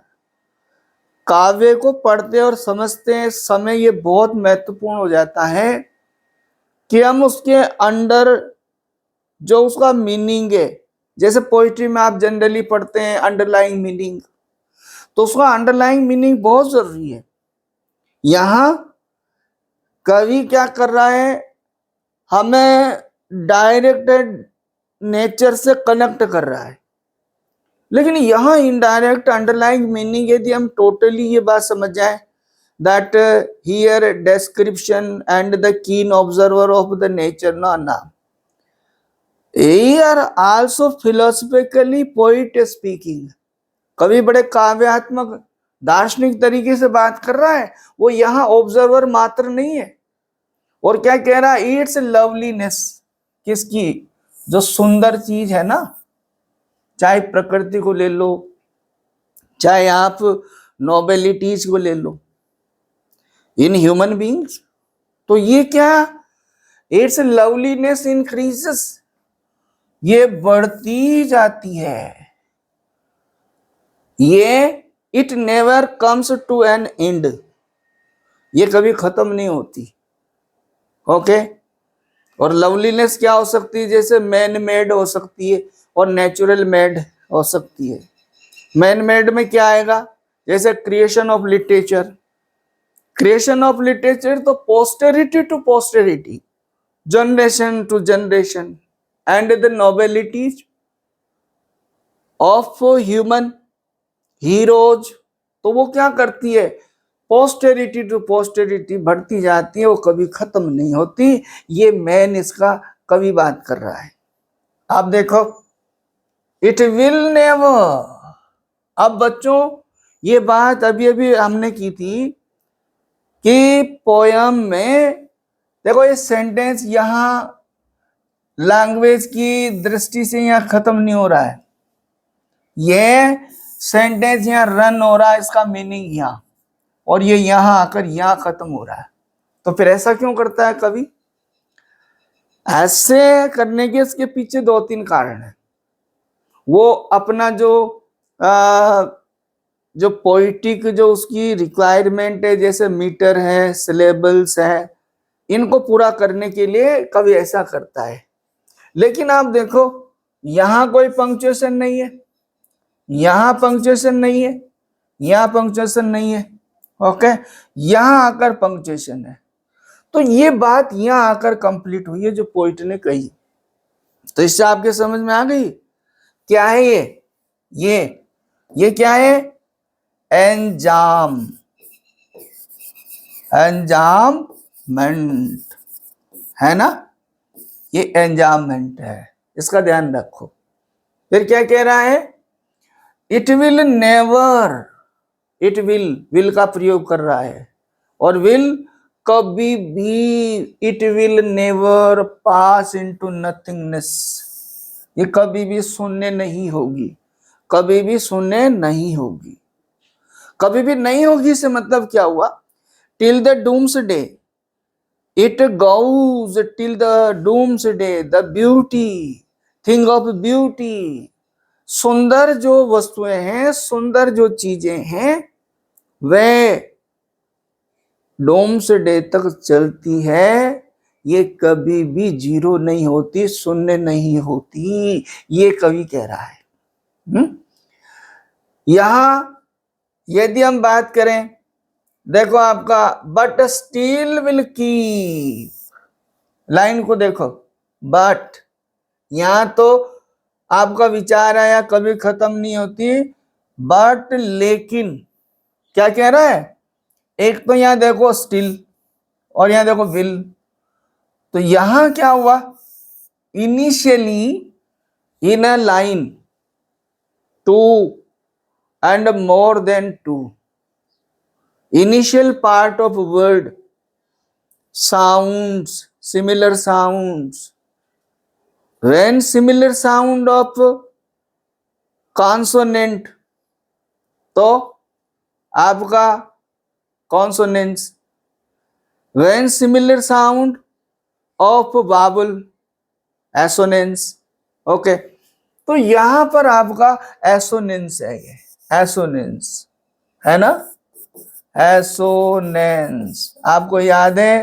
काव्य को पढ़ते और समझते हैं समय ये बहुत महत्वपूर्ण हो जाता है कि हम उसके अंडर जो उसका मीनिंग है, जैसे पोइट्री में आप जनरली पढ़ते हैं अंडरलाइंग मीनिंग, तो उसका अंडरलाइंग मीनिंग बहुत जरूरी है। यहां कवि क्या कर रहा है? हमें डायरेक्ट नेचर से कनेक्ट कर रहा है, लेकिन यहां इनडायरेक्ट अंडरलाइंग मीनिंग यदि हम टोटली ये बात समझ जाए, that here description and the keen observer of the nature na here also philosophically poet speaking, कवि बड़े काव्यात्मक दार्शनिक तरीके से बात कर रहा है, वो यहाँ ऑब्जर्वर मात्र नहीं है। और क्या कह रहा है? इट्स लवलीनेस, किसकी? जो सुंदर चीज है ना, चाहे प्रकृति को ले लो, चाहे आप नोबेलिटीज को ले लो इन ह्यूमन बींग्स, तो ये क्या? इट्स लवलीनेस इंक्रीजेस, ये बढ़ती जाती है। ये it never comes to an end, ये कभी खत्म नहीं होती। ओके, और लवलीनेस क्या हो सकती है? जैसे मैन मेड हो सकती है और नेचुरल मेड हो सकती है। मैन मेड में क्या आएगा? जैसे creation of literature, creation of literature तो posterity to posterity, generation to generation, and the nobilities of human heroes, तो वो क्या करती है? पोस्टेरिटी टू पोस्टेरिटी बढ़ती जाती है, वो कभी खत्म नहीं होती। ये मैन इसका कवि बात कर रहा है। आप देखो, इट विल नेवर। अब बच्चों ये बात अभी अभी हमने की थी कि पोयम में देखो ये सेंटेंस यहां लैंग्वेज की दृष्टि से यहां खत्म नहीं हो रहा है, ये सेंटेंस यहां रन हो रहा है, इसका मीनिंग यहां, और ये यहां आकर यहां खत्म हो रहा है। तो फिर ऐसा क्यों करता है कवि? ऐसे करने के इसके पीछे 2-3 कारण है। वो अपना जो पोइटिक जो उसकी रिक्वायरमेंट है, जैसे मीटर है, सिलेबल्स है, इनको पूरा करने के लिए कवि ऐसा करता है। लेकिन आप देखो, यहां कोई पंक्चुएशन नहीं है, यहां पंक्चुएशन नहीं है, यहां पंक्चुएशन नहीं है, ओके, यहां आकर पंक्चुएशन है। तो ये बात यहां आकर कंप्लीट हुई है जो पोइट ने कही। तो इससे आपके समझ में आ गई क्या है ये क्या है? एंजाम, एंजाममेंट है ना, ये एंजाममेंट है, इसका ध्यान रखो। फिर क्या कह रहा है? It will never, it will का प्रयोग कर रहा है, और विल कभी भी, it will never pass into nothingness, ये कभी भी शून्य नहीं होगी, कभी भी शून्य नहीं होगी, कभी भी नहीं होगी से मतलब क्या हुआ? Till the dooms day it goes, till the dooms day the beauty, thing of beauty, सुंदर जो वस्तुएं हैं, सुंदर जो चीजें हैं, वे डोम्स डे तक चलती है, ये कभी भी जीरो नहीं होती, शून्य नहीं होती, ये कवि कह रहा है। यहां यदि हम बात करें, देखो आपका but still will keep, line को देखो, बट, यहां तो आपका विचार आया कभी खत्म नहीं होती, बट लेकिन क्या कह रहा है? एक तो यहां देखो स्टिल और यहां देखो विल, तो यहां क्या हुआ? Initially in a line, two and more than two, initial part of word, sounds, similar sounds, when similar sound of consonant, तो आपका consonants, when similar sound of vowel, assonance, okay, तो यहां पर आपका assonance है, ये assonance है ना, एसोनेंस। आपको याद है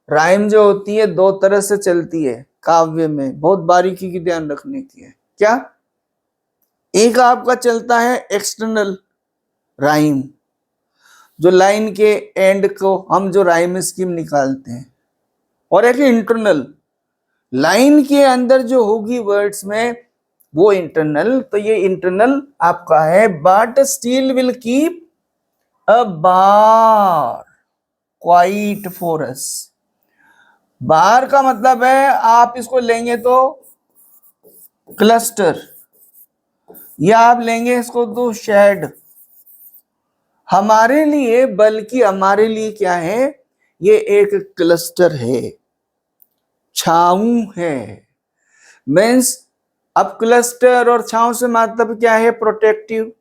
राइम जो होती है 2 तरह से चलती है काव्य में, बहुत बारीकी की ध्यान रखने की है। क्या? एक आपका चलता है एक्सटर्नल राइम, जो लाइन के एंड को हम जो राइम स्कीम निकालते हैं, और एक इंटरनल, लाइन के अंदर जो होगी वर्ड्स में वो इंटरनल। तो ये इंटरनल आपका है, but still will keep a bar quite for us। बार का मतलब है, आप इसको लेंगे तो क्लस्टर, या आप लेंगे इसको तो शेड। हमारे लिए, बल्कि हमारे लिए क्या है? ये एक क्लस्टर है, छाऊ है। मीन्स अब क्लस्टर और छाऊ से मतलब क्या है? प्रोटेक्टिव।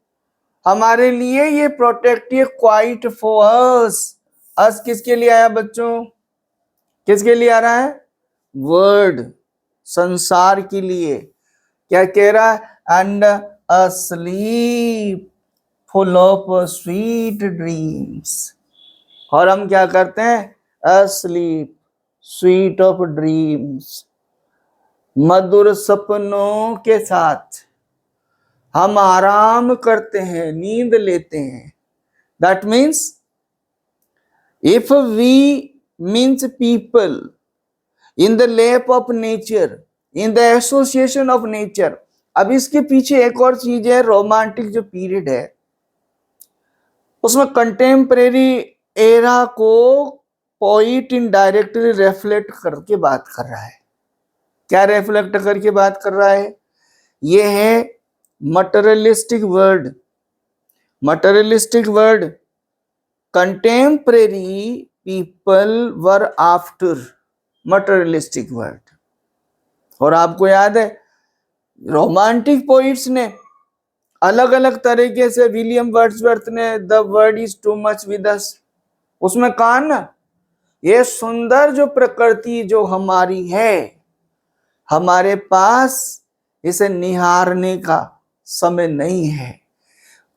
हमारे लिए ये प्रोटेक्टिव, क्वाइट फॉर अस। अस किसके लिए आया बच्चों? किसके लिए आ रहा है? वर्ड, संसार के लिए। क्या कह रहा है? And a slip full of sweet dreams. और हम क्या करते हैं? A slip, sweet of dreams, मधुर सपनों के साथ हम आराम करते हैं, नींद लेते हैं। That means if we means people in the lap of nature, in the association of nature. अब इसके पीछे एक और चीज है, रोमांटिक जो पीरियड है उसमें कंटेम्परेरी एरा को पोइट इनडायरेक्टली रिफ्लेक्ट करके बात कर रहा है। क्या रिफ्लेक्ट करके बात कर रहा है? ये है materialistic word, materialistic word, contemporary people were after materialistic word. और आपको याद है रोमांटिक पोइट्स ने अलग अलग तरीके से, विलियम वर्ड्सवर्थ ने the word is too much with us, उसमें कहा ना ये सुंदर जो प्रकृति जो हमारी है, हमारे पास इसे निहारने का समय नहीं है।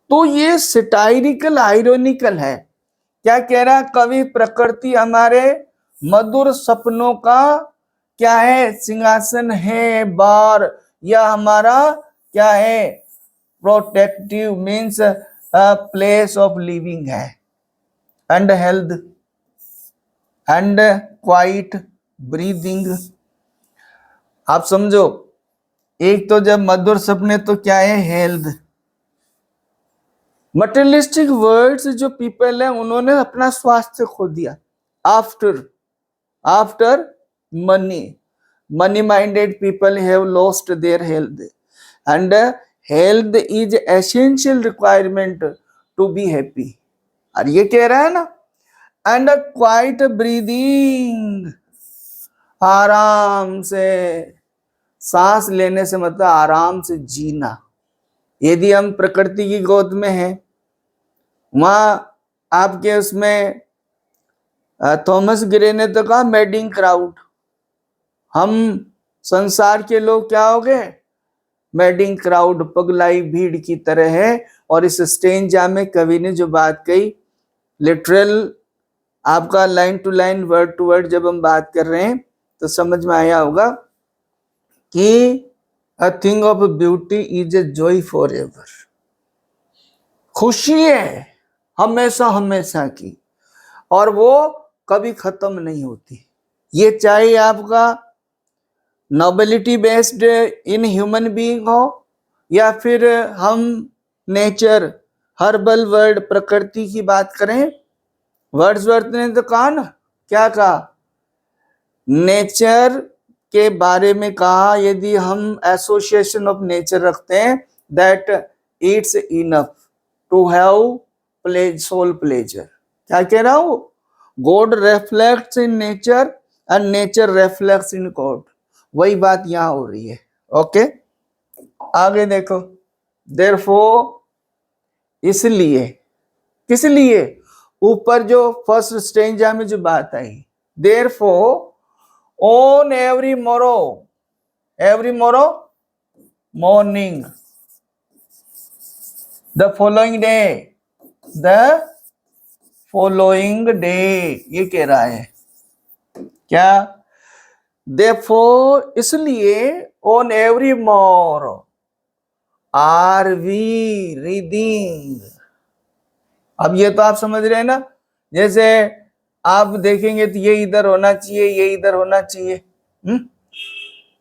तो ये सटायरिकल आयरोनिकल है। क्या कह रहा है कवि? प्रकृति हमारे मधुर सपनों का क्या है? सिंहासन है, बार, या हमारा क्या है? Protective means place of living है, and health and quiet breathing. आप समझो, एक तो जब मधुर सपने तो क्या है? हेल्थ। मटेरियलिस्टिक वर्ड्स जो पीपल है उन्होंने अपना स्वास्थ्य खो दिया after money minded people have lost their health, and health is essential requirement to be happy. और ये कह रहा है ना, एंड क्वाइट ब्रीदिंग, आराम से सांस लेने से मतलब आराम से जीना। यदि हम प्रकृति की गोद में हैं, वहां आपके उसमें थॉमस ग्रे ने तो कहा मेडिंग क्राउड, हम संसार के लोग क्या हो गए? मेडिंग क्राउड, पगलाई भीड़ की तरह है। और इस स्टेंजा में कवि ने जो बात कही, लिटरल आपका line to line word to word जब हम बात कर रहे हैं तो समझ में आया होगा कि अ thing of beauty is a joy for ever. खुशी है हमेशा हमेशा की, और वो कभी खत्म नहीं होती। ये चाहे आपका nobility based in human being हो, या फिर हम नेचर हर्बल वर्ड प्रकृति की बात करें। वर्ड्सवर्थ ने तो कहा ना, क्या कहा? नेचर के बारे में कहा, यदि हम एसोसिएशन ऑफ नेचर रखते हैं, that it's enough to have soul pleasure. क्या कह रहा हूं? God reflects in nature and nature reflects in God. वही बात यहां हो रही है। ओके, आगे देखो। देयरफॉर, इसलिए, किस लिए? ऊपर जो फर्स्ट स्टेंजा में जो बात आई, therefore on every morrow morning the following day, ये कह रहा है क्या? Therefore, इसलिए on every morrow are we reading। अब ये तो आप समझ रहे हैं ना, जैसे आप देखेंगे तो ये इधर होना चाहिए, ये इधर होना चाहिए।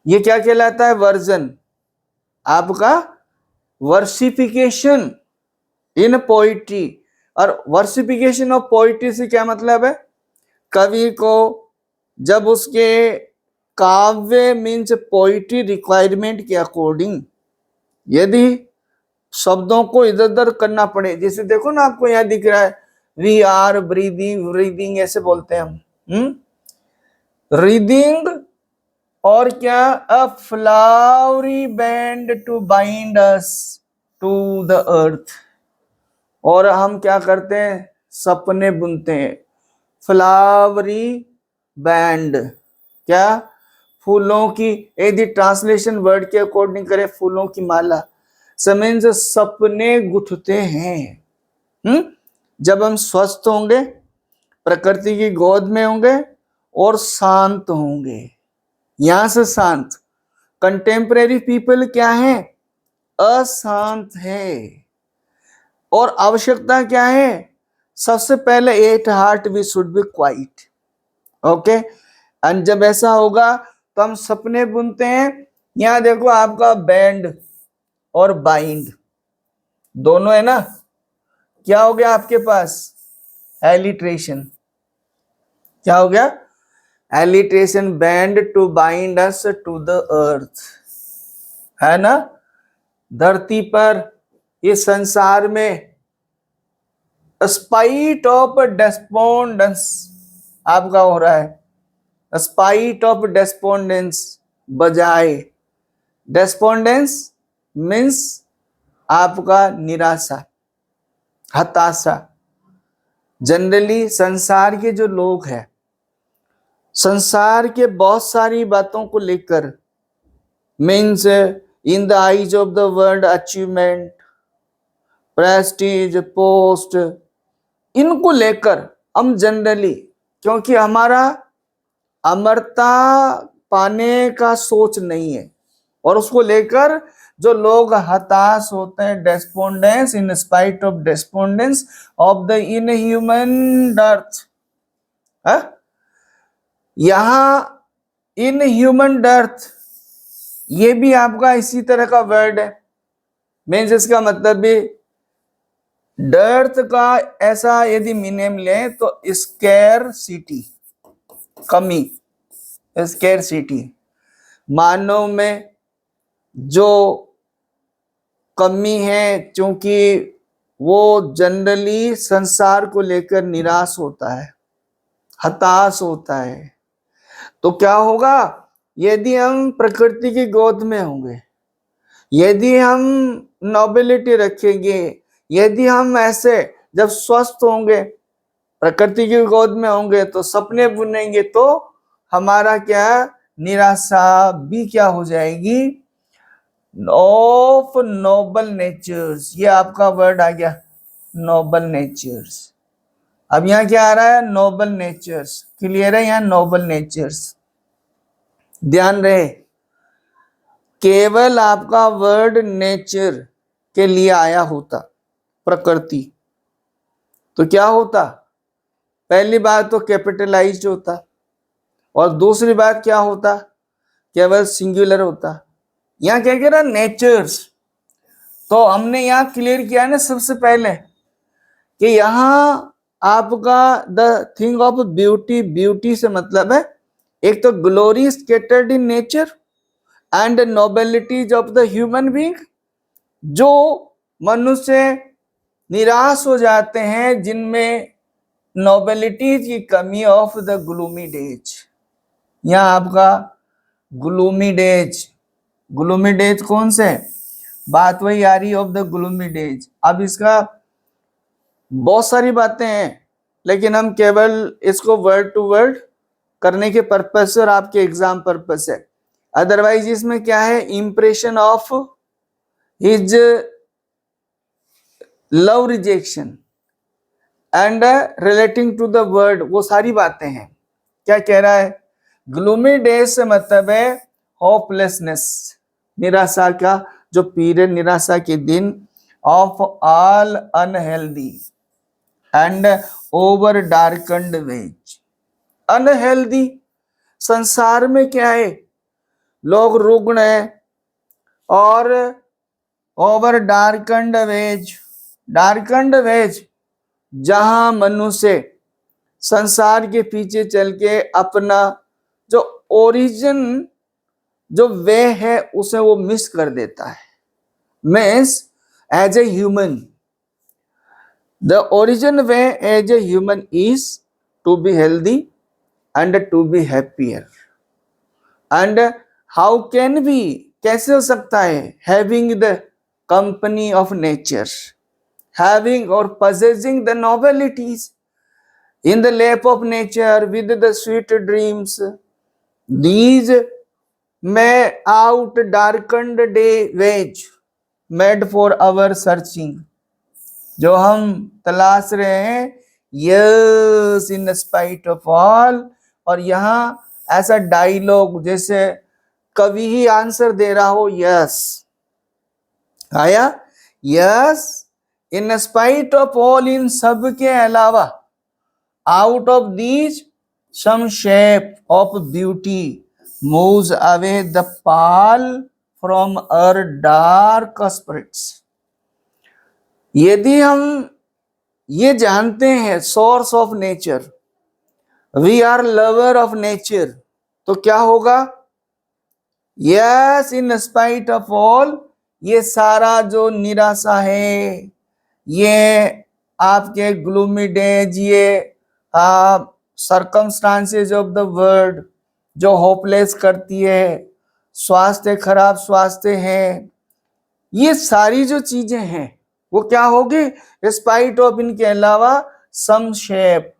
ये क्या कहलाता है? वर्जन, आपका वर्सिफिकेशन इन पोइट्री। और वर्सिफिकेशन ऑफ पोइट्री से क्या मतलब है? कवि को जब उसके काव्य मीन्स पोइट्री रिक्वायरमेंट के अकॉर्डिंग यदि शब्दों को इधर उधर करना पड़े, जैसे देखो ना आपको यहाँ दिख रहा है वी आर ब्रीदिंग, ऐसे बोलते हैं हम। रीडिंग और क्या? A flowery band to bind us to the earth. और हम क्या करते हैं? सपने बुनते हैं। फ्लावरी बैंड, क्या? फूलों की, यदि ट्रांसलेशन वर्ड के अकॉर्डिंग करें, फूलों की माला। मीन्स सपने गुथते हैं। जब हम स्वस्थ होंगे, प्रकृति की गोद में होंगे और शांत होंगे। यहां से शांत। कंटेम्परेरी पीपल क्या है? अशांत है। और आवश्यकता क्या है? सबसे पहले at heart we should be quiet. Okay, and जब ऐसा होगा तो हम सपने बुनते हैं। यहां देखो आपका बैंड और बाइंड दोनों है ना। क्या हो गया आपके पास? एलिट्रेशन। क्या हो गया? Alliteration, band to bind us to the earth, है ना। धरती पर, इस संसार में, स्पाइट ऑफ डेस्पोंडेंस आपका हो रहा है। स्पाइट ऑफ डेस्पोंडेंस, बजाय, डेस्पोंडेंस मीन्स आपका निराशा, हताशा। जनरली संसार के जो लोग हैं संसार के बहुत सारी बातों को लेकर, means in the eyes of the world achievement, Prestige, post, इनको लेकर हम जनरली, क्योंकि हमारा अमरता पाने का सोच नहीं है, और उसको लेकर जो लोग हताश होते हैं, despondence, in spite of despondence of the inhuman dearth. यहां इनह्यूमन डर्थ ये भी आपका इसी तरह का वर्ड है, मीन्स इसका मतलब भी डर्थ का ऐसा यदि मीनिंग लें तो स्केर सिटी, कमी, स्केर सिटी, मानव में जो कमी है, क्योंकि वो जनरली संसार को लेकर निराश होता है, हताश होता है। तो क्या होगा, यदि हम प्रकृति की गोद में होंगे, यदि हम नोबिलिटी रखेंगे, यदि हम ऐसे जब स्वस्थ होंगे, प्रकृति की गोद में होंगे, तो सपने बुनेंगे, तो हमारा क्या, निराशा भी क्या हो जाएगी, ऑफ नोबल नेचर्स। ये आपका वर्ड आ गया, नोबल नेचर्स। अब यहां क्या आ रहा है, नोबल नेचर्स। क्लियर है, यहां नोबल नेचर्स। ध्यान रहे, केवल आपका वर्ड नेचर के लिए आया होता, प्रकृति, तो क्या होता, पहली बात तो कैपिटलाइज्ड होता, और दूसरी बात क्या होता, केवल सिंगुलर होता। यहां क्या कह रहा, नेचर्स। तो हमने यहां क्लियर किया ना सबसे पहले कि यहां आपका the thing of beauty, beauty से मतलब है एक तो glory scattered in nature and nobilities of the human being, जो मनुष्य निराश हो जाते हैं, जिनमें नोबेलिटीज की कमी ऑफ द ग्लूमी डेज। यहां आपका ग्लूमी डेज, ग्लूमी डेज कौन से, बात वही आ रही ऑफ द ग्लूमी डेज। अब इसका बहुत सारी बातें हैं, लेकिन हम केवल इसको वर्ड टू वर्ड करने के पर्पज से और आपके एग्जाम पर्पज से, अदरवाइज इसमें क्या है, impression of his love rejection and relating to the word, वो सारी बातें हैं। क्या कह रहा है, ग्लूमी डेज से मतलब है होपलेसनेस, निराशा का जो पीरियड, निराशा के दिन, of all unhealthy and over darkened ways. Unhealthy, संसार में क्या है, लोग रुग्ण है, और over darkened ways, darkened ways, जहां मनुष्य संसार के पीछे चल के अपना जो ओरिजिन, जो वे है, उसे वो मिस कर देता है। Means as a human, the origin way as a human is to be healthy and to be happier, and how can we, कैसे हो सकता है, having the company of nature, having or possessing the nobilities in the lap of nature with the sweet dreams, these may out darkened day wage made for our searching, जो हम तलाश रहे हैं, yes in spite of all. और यहां ऐसा dialogue जैसे कवि ही आंसर दे रहा हो, यस आया, yes in spite of all, इन सब के अलावा, out of these some shape of beauty moves away the pall from our dark spirits. यदि हम ये जानते हैं source of nature, we are lover of nature, तो क्या होगा, yes in spite of all, ये सारा जो निराशा है, ये आपके ग्लूमी डेज, ये सर्कमस्टांसेस ऑफ द वर्ल्ड जो होपलेस करती है, स्वास्थ्य खराब स्वास्थ्य है, ये सारी जो चीजें हैं वो क्या होगी, स्पाइट ऑफ, इनके अलावा some shape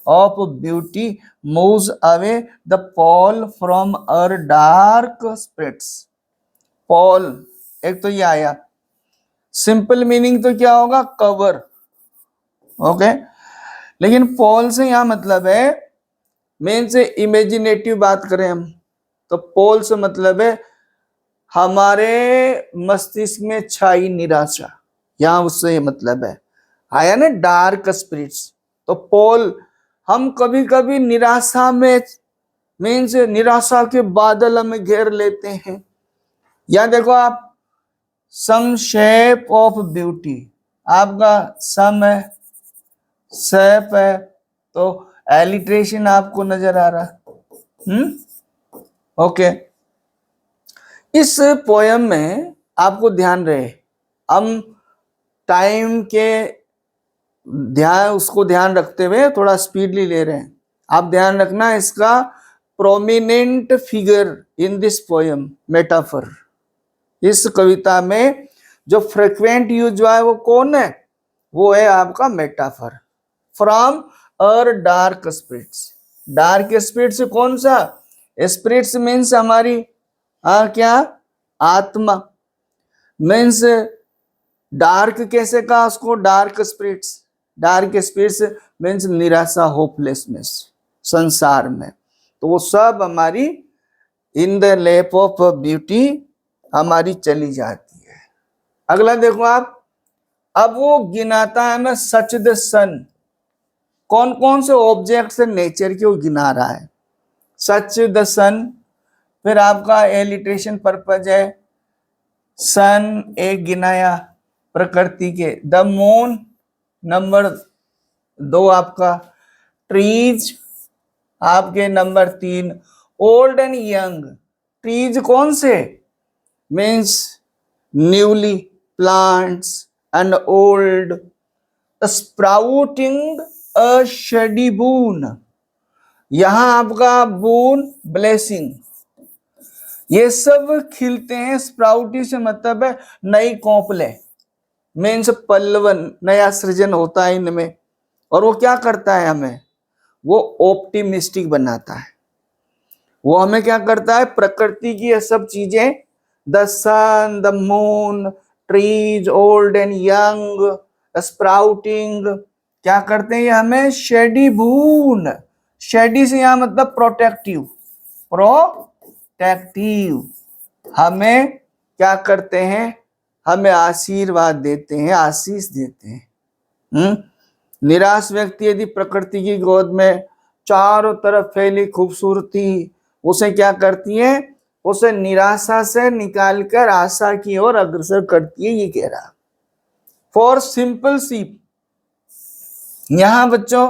of beauty moves away the pall from our dark spirits. Paul, एक तो ये आया, सिंपल मीनिंग तो क्या होगा, कवर, ओके। लेकिन पॉल से यहां मतलब है, मेन से इमेजिनेटिव बात करें हम तो पॉल से मतलब है हमारे मस्तिष्क में छाई निराशा, यहां उससे मतलब है, आया ना डार्क स्पिरिट्स। तो पॉल, हम कभी कभी निराशा में, मीन्स निराशा के बादल हमें घेर लेते हैं। या देखो आप, सम शेप ऑफ ब्यूटी, आपका सम है, शेप है, तो एलिट्रेशन आपको नजर आ रहा है। ओके। इस पोयम में आपको ध्यान रहे, हम टाइम के उसको ध्यान रखते हुए थोड़ा स्पीडली ले रहे हैं। आप ध्यान रखना, इसका prominent figure in this poem metaphor, इस कविता में जो फ्रिक्वेंट यूज हुआ है वो कौन है, वो है आपका metaphor, from our dark spirits. Dark spirits कौन सा, स्पिरिट्स मीन्स हमारी क्या, आत्मा, मीन्स डार्क कैसे कहा उसको, dark spirits, dark spirits means निराशा, होपलेसनेस संसार में, तो वो सब हमारी in the lap of beauty हमारी चली जाती है। अगला देखो आप, अब वो गिनाता है हमें सच द सन, कौन कौन से ऑब्जेक्ट्स नेचर के वो गिना रहा है, सच द सन। फिर आपका एलिट्रेशन पर्पज है, सन एक गिनाया प्रकृति के, द मून नंबर 2 आपका, ट्रीज आपके number 3, old and young, trees कौन से, means newly plants and old, sprouting a shady boon, यहां आपका बून ब्लेसिंग, ये सब खिलते हैं, स्प्राउटी से मतलब है नई कोपले, मीन्स पल्लवन, नया सृजन होता है इनमें, और वो क्या करता है हमें, वो ऑप्टिमिस्टिक बनाता है, वो हमें क्या करता है, प्रकृति की ये सब चीजें, the sun, the moon, trees, old and young, sprouting, क्या करते हैं ये हमें, शेडी बून, शेडी से यहां मतलब प्रोटेक्टिव, प्रोटेक्टिव, हमें क्या करते हैं, हमें आशीर्वाद देते हैं, आशीष देते हैं। निराश व्यक्ति यदि प्रकृति की गोद में चारों तरफ फैली खूबसूरती, उसे क्या करती है, उसे निराशा से निकालकर आशा की ओर अग्रसर करती है, ये कह रहा। फॉर सिंपल सीप, यहां बच्चों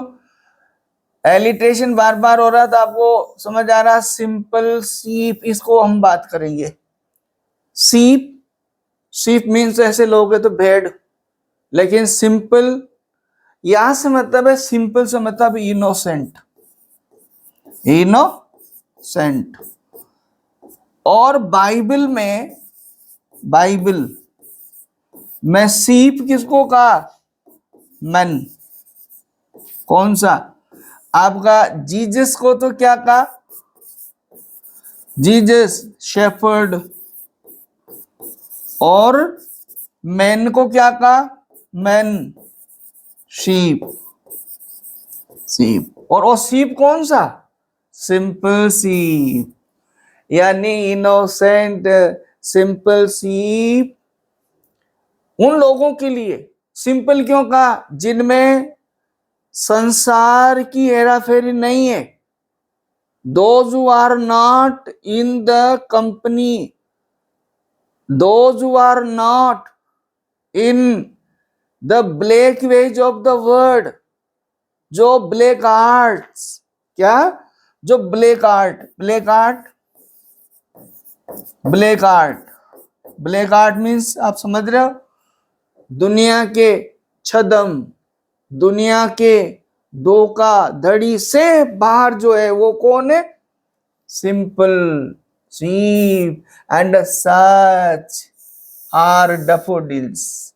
एलिट्रेशन बार बार हो रहा था, आपको समझ आ रहा, सिंपल सीप, इसको हम बात करेंगे। सीप, सीप मीन्स ऐसे लोग है तो भेड़, लेकिन सिंपल यहां से मतलब है, सिंपल से मतलब इनोसेंट, इनोसेंट। और बाइबल में सीप किसको कहा, मैन, कौन सा, आपका जीसस को तो क्या कहा, जीसस शेफर्ड, और मैन को क्या कहा, मैन शीप, सीप, और वो सीप कौन सा, सिंपल सीप, यानी इनोसेंट सिंपल सीप। उन लोगों के लिए सिंपल क्यों कहा, जिनमें संसार की हेराफेरी नहीं है, those who are not in the company, those who are not in the black ways of the world, जो ब्लैक आर्ट्स, क्या, जो black art, black art, black art, black art means आप समझ रहे हो, दुनिया के छदम, दुनिया के धोखा धड़ी से बाहर जो है वो कौन है, सिंपल सीप, एंड सच आर डैफोडिल्स।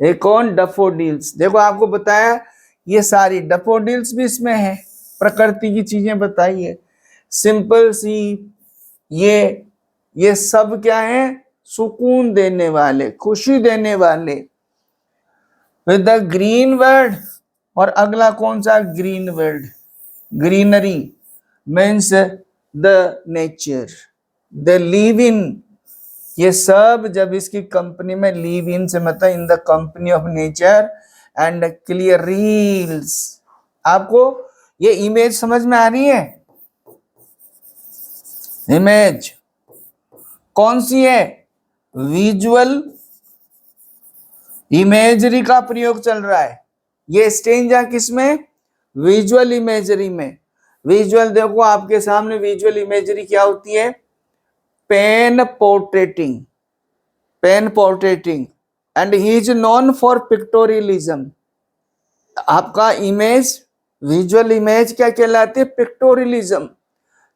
एक कौन, डैफोडिल्स। देखो आपको बताया ये सारी डैफोडिल्स भी इसमें है, प्रकृति की चीजें बताई है। सिंपल सी ये सब क्या है, सुकून देने वाले, खुशी देने वाले। विद द ग्रीन वर्ड, और अगला कौन सा, green word, greenery means the nature, the live in. ये सब जब इसकी कंपनी में, लिव इन से मतलब in the company of nature and clear reels. आपको ये इमेज समझ में आ रही है? इमेज कौन सी है? विजुअल इमेजरी का प्रयोग चल रहा है। ये स्टेंजा किसमें? विजुअल इमेजरी में। विजुअल देखो आपके सामने, विजुअल इमेजरी क्या होती है? Pen portraiting, pen portraiting, and he is known for pictorialism. आपका इमेज, विजुअल इमेज क्या कहलाती है? पिक्टोरियलिज्म।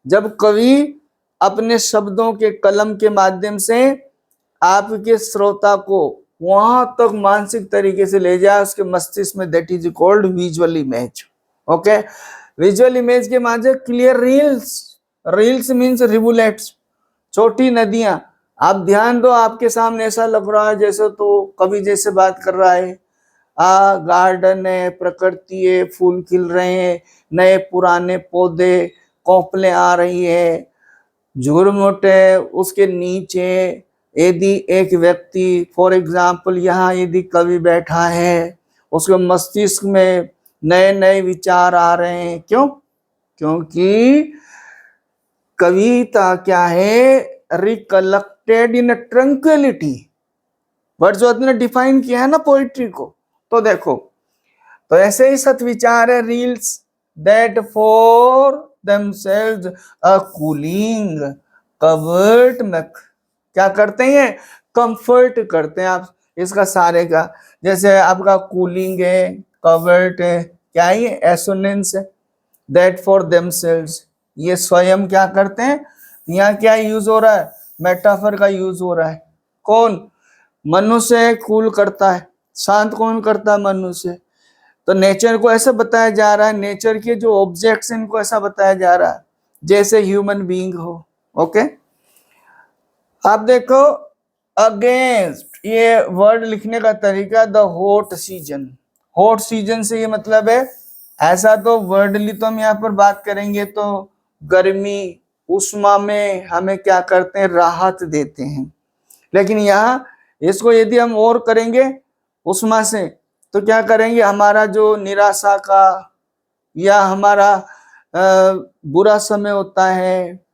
जब कवि अपने शब्दों के कलम के माध्यम से आपके श्रोता को वहां तक मानसिक तरीके से ले जाए उसके मस्तिष्क में, that is called visual image. Okay, visual image के माध्यम क्लियर रील्स, रील्स मीन्स रिवुलेट्स, छोटी नदियां। आप ध्यान दो, आपके सामने ऐसा लग रहा है जैसे तो कवि जैसे बात कर रहा है। गार्डन है, प्रकृति है, फूल खिल रहे हैं, नए पुराने पौधे, कोपलें आ रही है, झुरमुट है, उसके नीचे यदि एक व्यक्ति, फॉर एग्जाम्पल यहाँ यदि कवि बैठा है, उसके मस्तिष्क में नए नए विचार आ रहे हैं। क्यों? क्योंकि कविता क्या है? Recollected in tranquillity. वर्ड्सवर्थ ने डिफाइन किया है ना पोइट्री को। तो देखो, तो ऐसे ही सत्विचार है, reels that for themselves a cooling covert में क्या करते हैं? कंफर्ट करते हैं। आप इसका सारे का, जैसे आपका कूलिंग है, कवर्ट है, क्या है ये? एसोनेंस है। दैट फॉर देमसेल्व्स, ये स्वयं क्या करते हैं? यहाँ क्या यूज हो रहा है? मेटाफर का यूज हो रहा है। कौन? मनुष्य कूल करता है, शांत कौन करता है? मनुष्य। तो नेचर को ऐसा बताया जा रहा है, नेचर के जो ऑब्जेक्ट्स हैं इनको ऐसा बताया जा रहा है जैसे ह्यूमन बीइंग हो। ओके, आप देखो अगेंस्ट, ये वर्ड लिखने का तरीका, the hot season. Hot season से ये मतलब है, ऐसा तो वर्डली तो हम यहाँ पर बात करेंगे तो गर्मी, उष्मा में हमें क्या करते हैं? राहत देते हैं। लेकिन यहाँ इसको यदि हम और करेंगे उष्मा से, तो क्या करेंगे? हमारा जो निराशा का या हमारा बुरा समय होता है,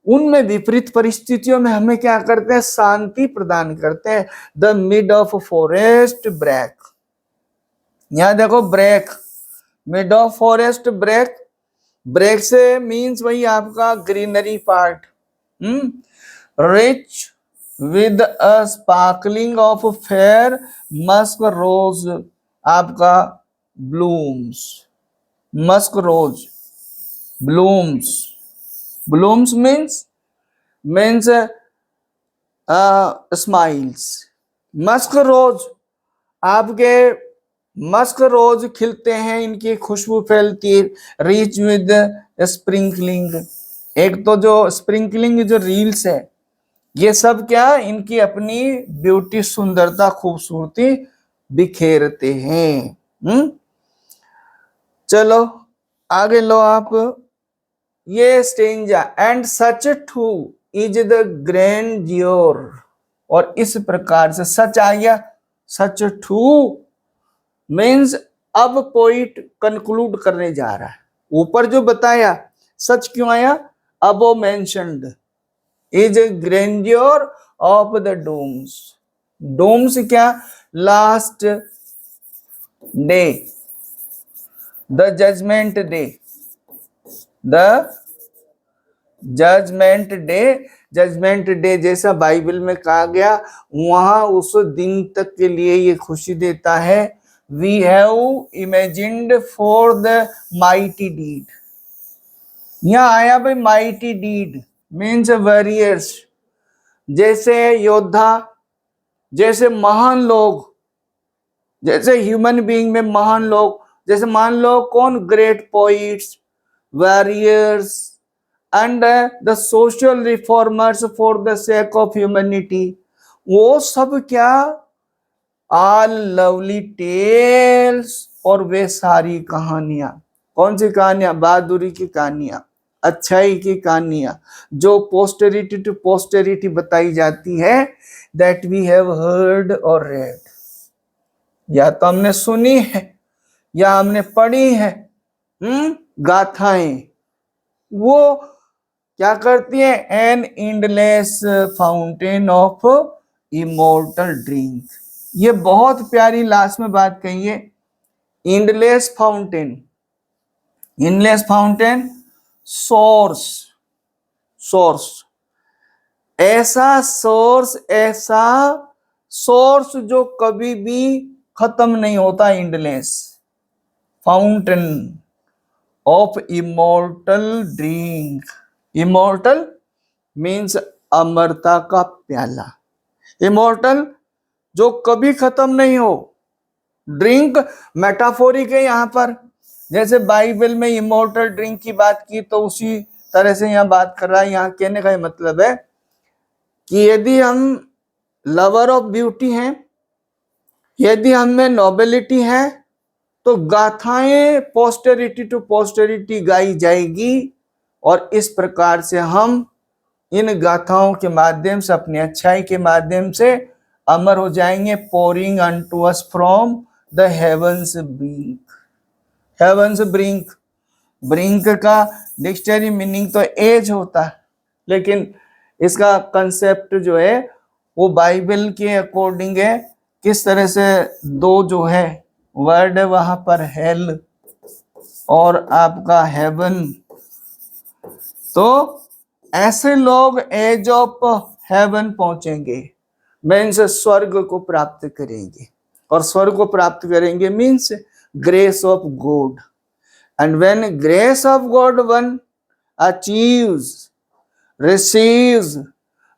उनमें विपरीत परिस्थितियों में हमें क्या करते हैं? शांति प्रदान करते हैं। The mid of forest brake, यहां देखो brake, mid of forest brake, brake से मीन्स वही आपका greenery part. Rich with a sparkling of fair musk rose, आपका blooms, musk rose blooms, blooms means smiles. Musk rose, आपके musk रोज खिलते हैं, इनकी खुशबू फैलती है। रिच विद स्प्रिंकलिंग, एक तो जो स्प्रिंकलिंग जो रील्स है, ये सब क्या? इनकी अपनी ब्यूटी, सुंदरता, खूबसूरती बिखेरते हैं। चलो आगे लो आप। ये stanza, and such two is the grandeur, और इस प्रकार से सच आ गया। सच टू मीन्स अब पोइट कंक्लूड करने जा रहा है। ऊपर जो बताया सच क्यों आया? अब वो mentioned is grandeur of the dooms. Dooms क्या? Last day, the judgment day, the judgment day. Judgment day जैसा बाइबल में कहा गया, वहां उस दिन तक के लिए ये खुशी देता है। We have imagined for the mighty deed, यहां आया भाई माइटी डीड मीन्स वॉरियर्स, जैसे योद्धा, जैसे महान लोग, जैसे ह्यूमन बीइंग में महान लोग जैसे मान लो कौन, great poets, warriors and the social reformers for the sake of humanity, वो सब क्या, आल लवली टेल्स, और वे सारी कहानियां, कौन सी कहानियां, बहादुरी की कहानियां, अच्छाई की कहानियां, जो पोस्टेरिटी टू पोस्टेरिटी बताई जाती है, दैट वी हैव हर्ड और रेड, या तो हमने सुनी है या हमने पढ़ी है, गाथाएं, वो क्या करती है, an endless fountain of immortal drink. ये बहुत प्यारी लास्ट में बात कही है, endless fountain, endless fountain, source, source, ऐसा सोर्स, ऐसा सोर्स जो कभी भी खत्म नहीं होता, endless fountain of immortal drink, immortal means अमरता का प्याला, इमोर्टल जो कभी खत्म नहीं हो, ड्रिंक मेटाफोरिक है यहाँ पर, जैसे बाइबल में इमोर्टल ड्रिंक की बात की तो उसी तरह से यहाँ बात कर रहा है। यहाँ कहने का मतलब है कि यदि हम लवर ऑफ ब्यूटी हैं, यदि हमें नोबेलिटी है, तो गाथाएं पोस्टेरिटी टू पोस्टेरिटी गाई जाएगी, और इस प्रकार से हम इन गाथाओं के माध्यम से, अपनी अच्छाई के माध्यम से अमर हो जाएंगे। Pouring unto us from the heaven's brink, heaven's brink, brink का डिक्शनरी मीनिंग तो एज होता है, लेकिन इसका कंसेप्ट जो है वो बाइबल के अकॉर्डिंग है। किस तरह से दो जो है वर्ड है वहां पर, हेल और आपका हेवन, तो ऐसे लोग एज ऑफ हेवन पहुंचेंगे, मीन्स स्वर्ग को प्राप्त करेंगे, और स्वर्ग को प्राप्त करेंगे means grace of God, and when grace of God one achieves, receives,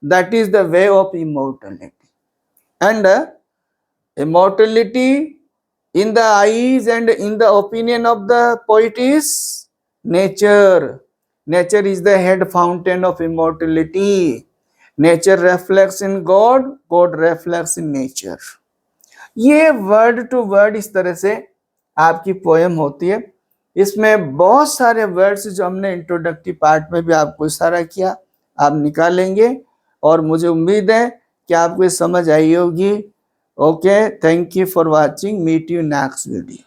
that is the way of immortality, and immortality in the eyes and in the opinion of the poet is nature. Nature is the head fountain of immortality. Nature reflects in God, God reflects in nature. ये word to word इस तरह से आपकी poem होती है। इसमें बहुत सारे वर्ड्स जो हमने इंट्रोडक्टिव पार्ट में भी आपको इशारा किया, आप निकालेंगे, और मुझे उम्मीद है कि आपको समझ आई होगी। Okay, thank you for watching, meet you next video.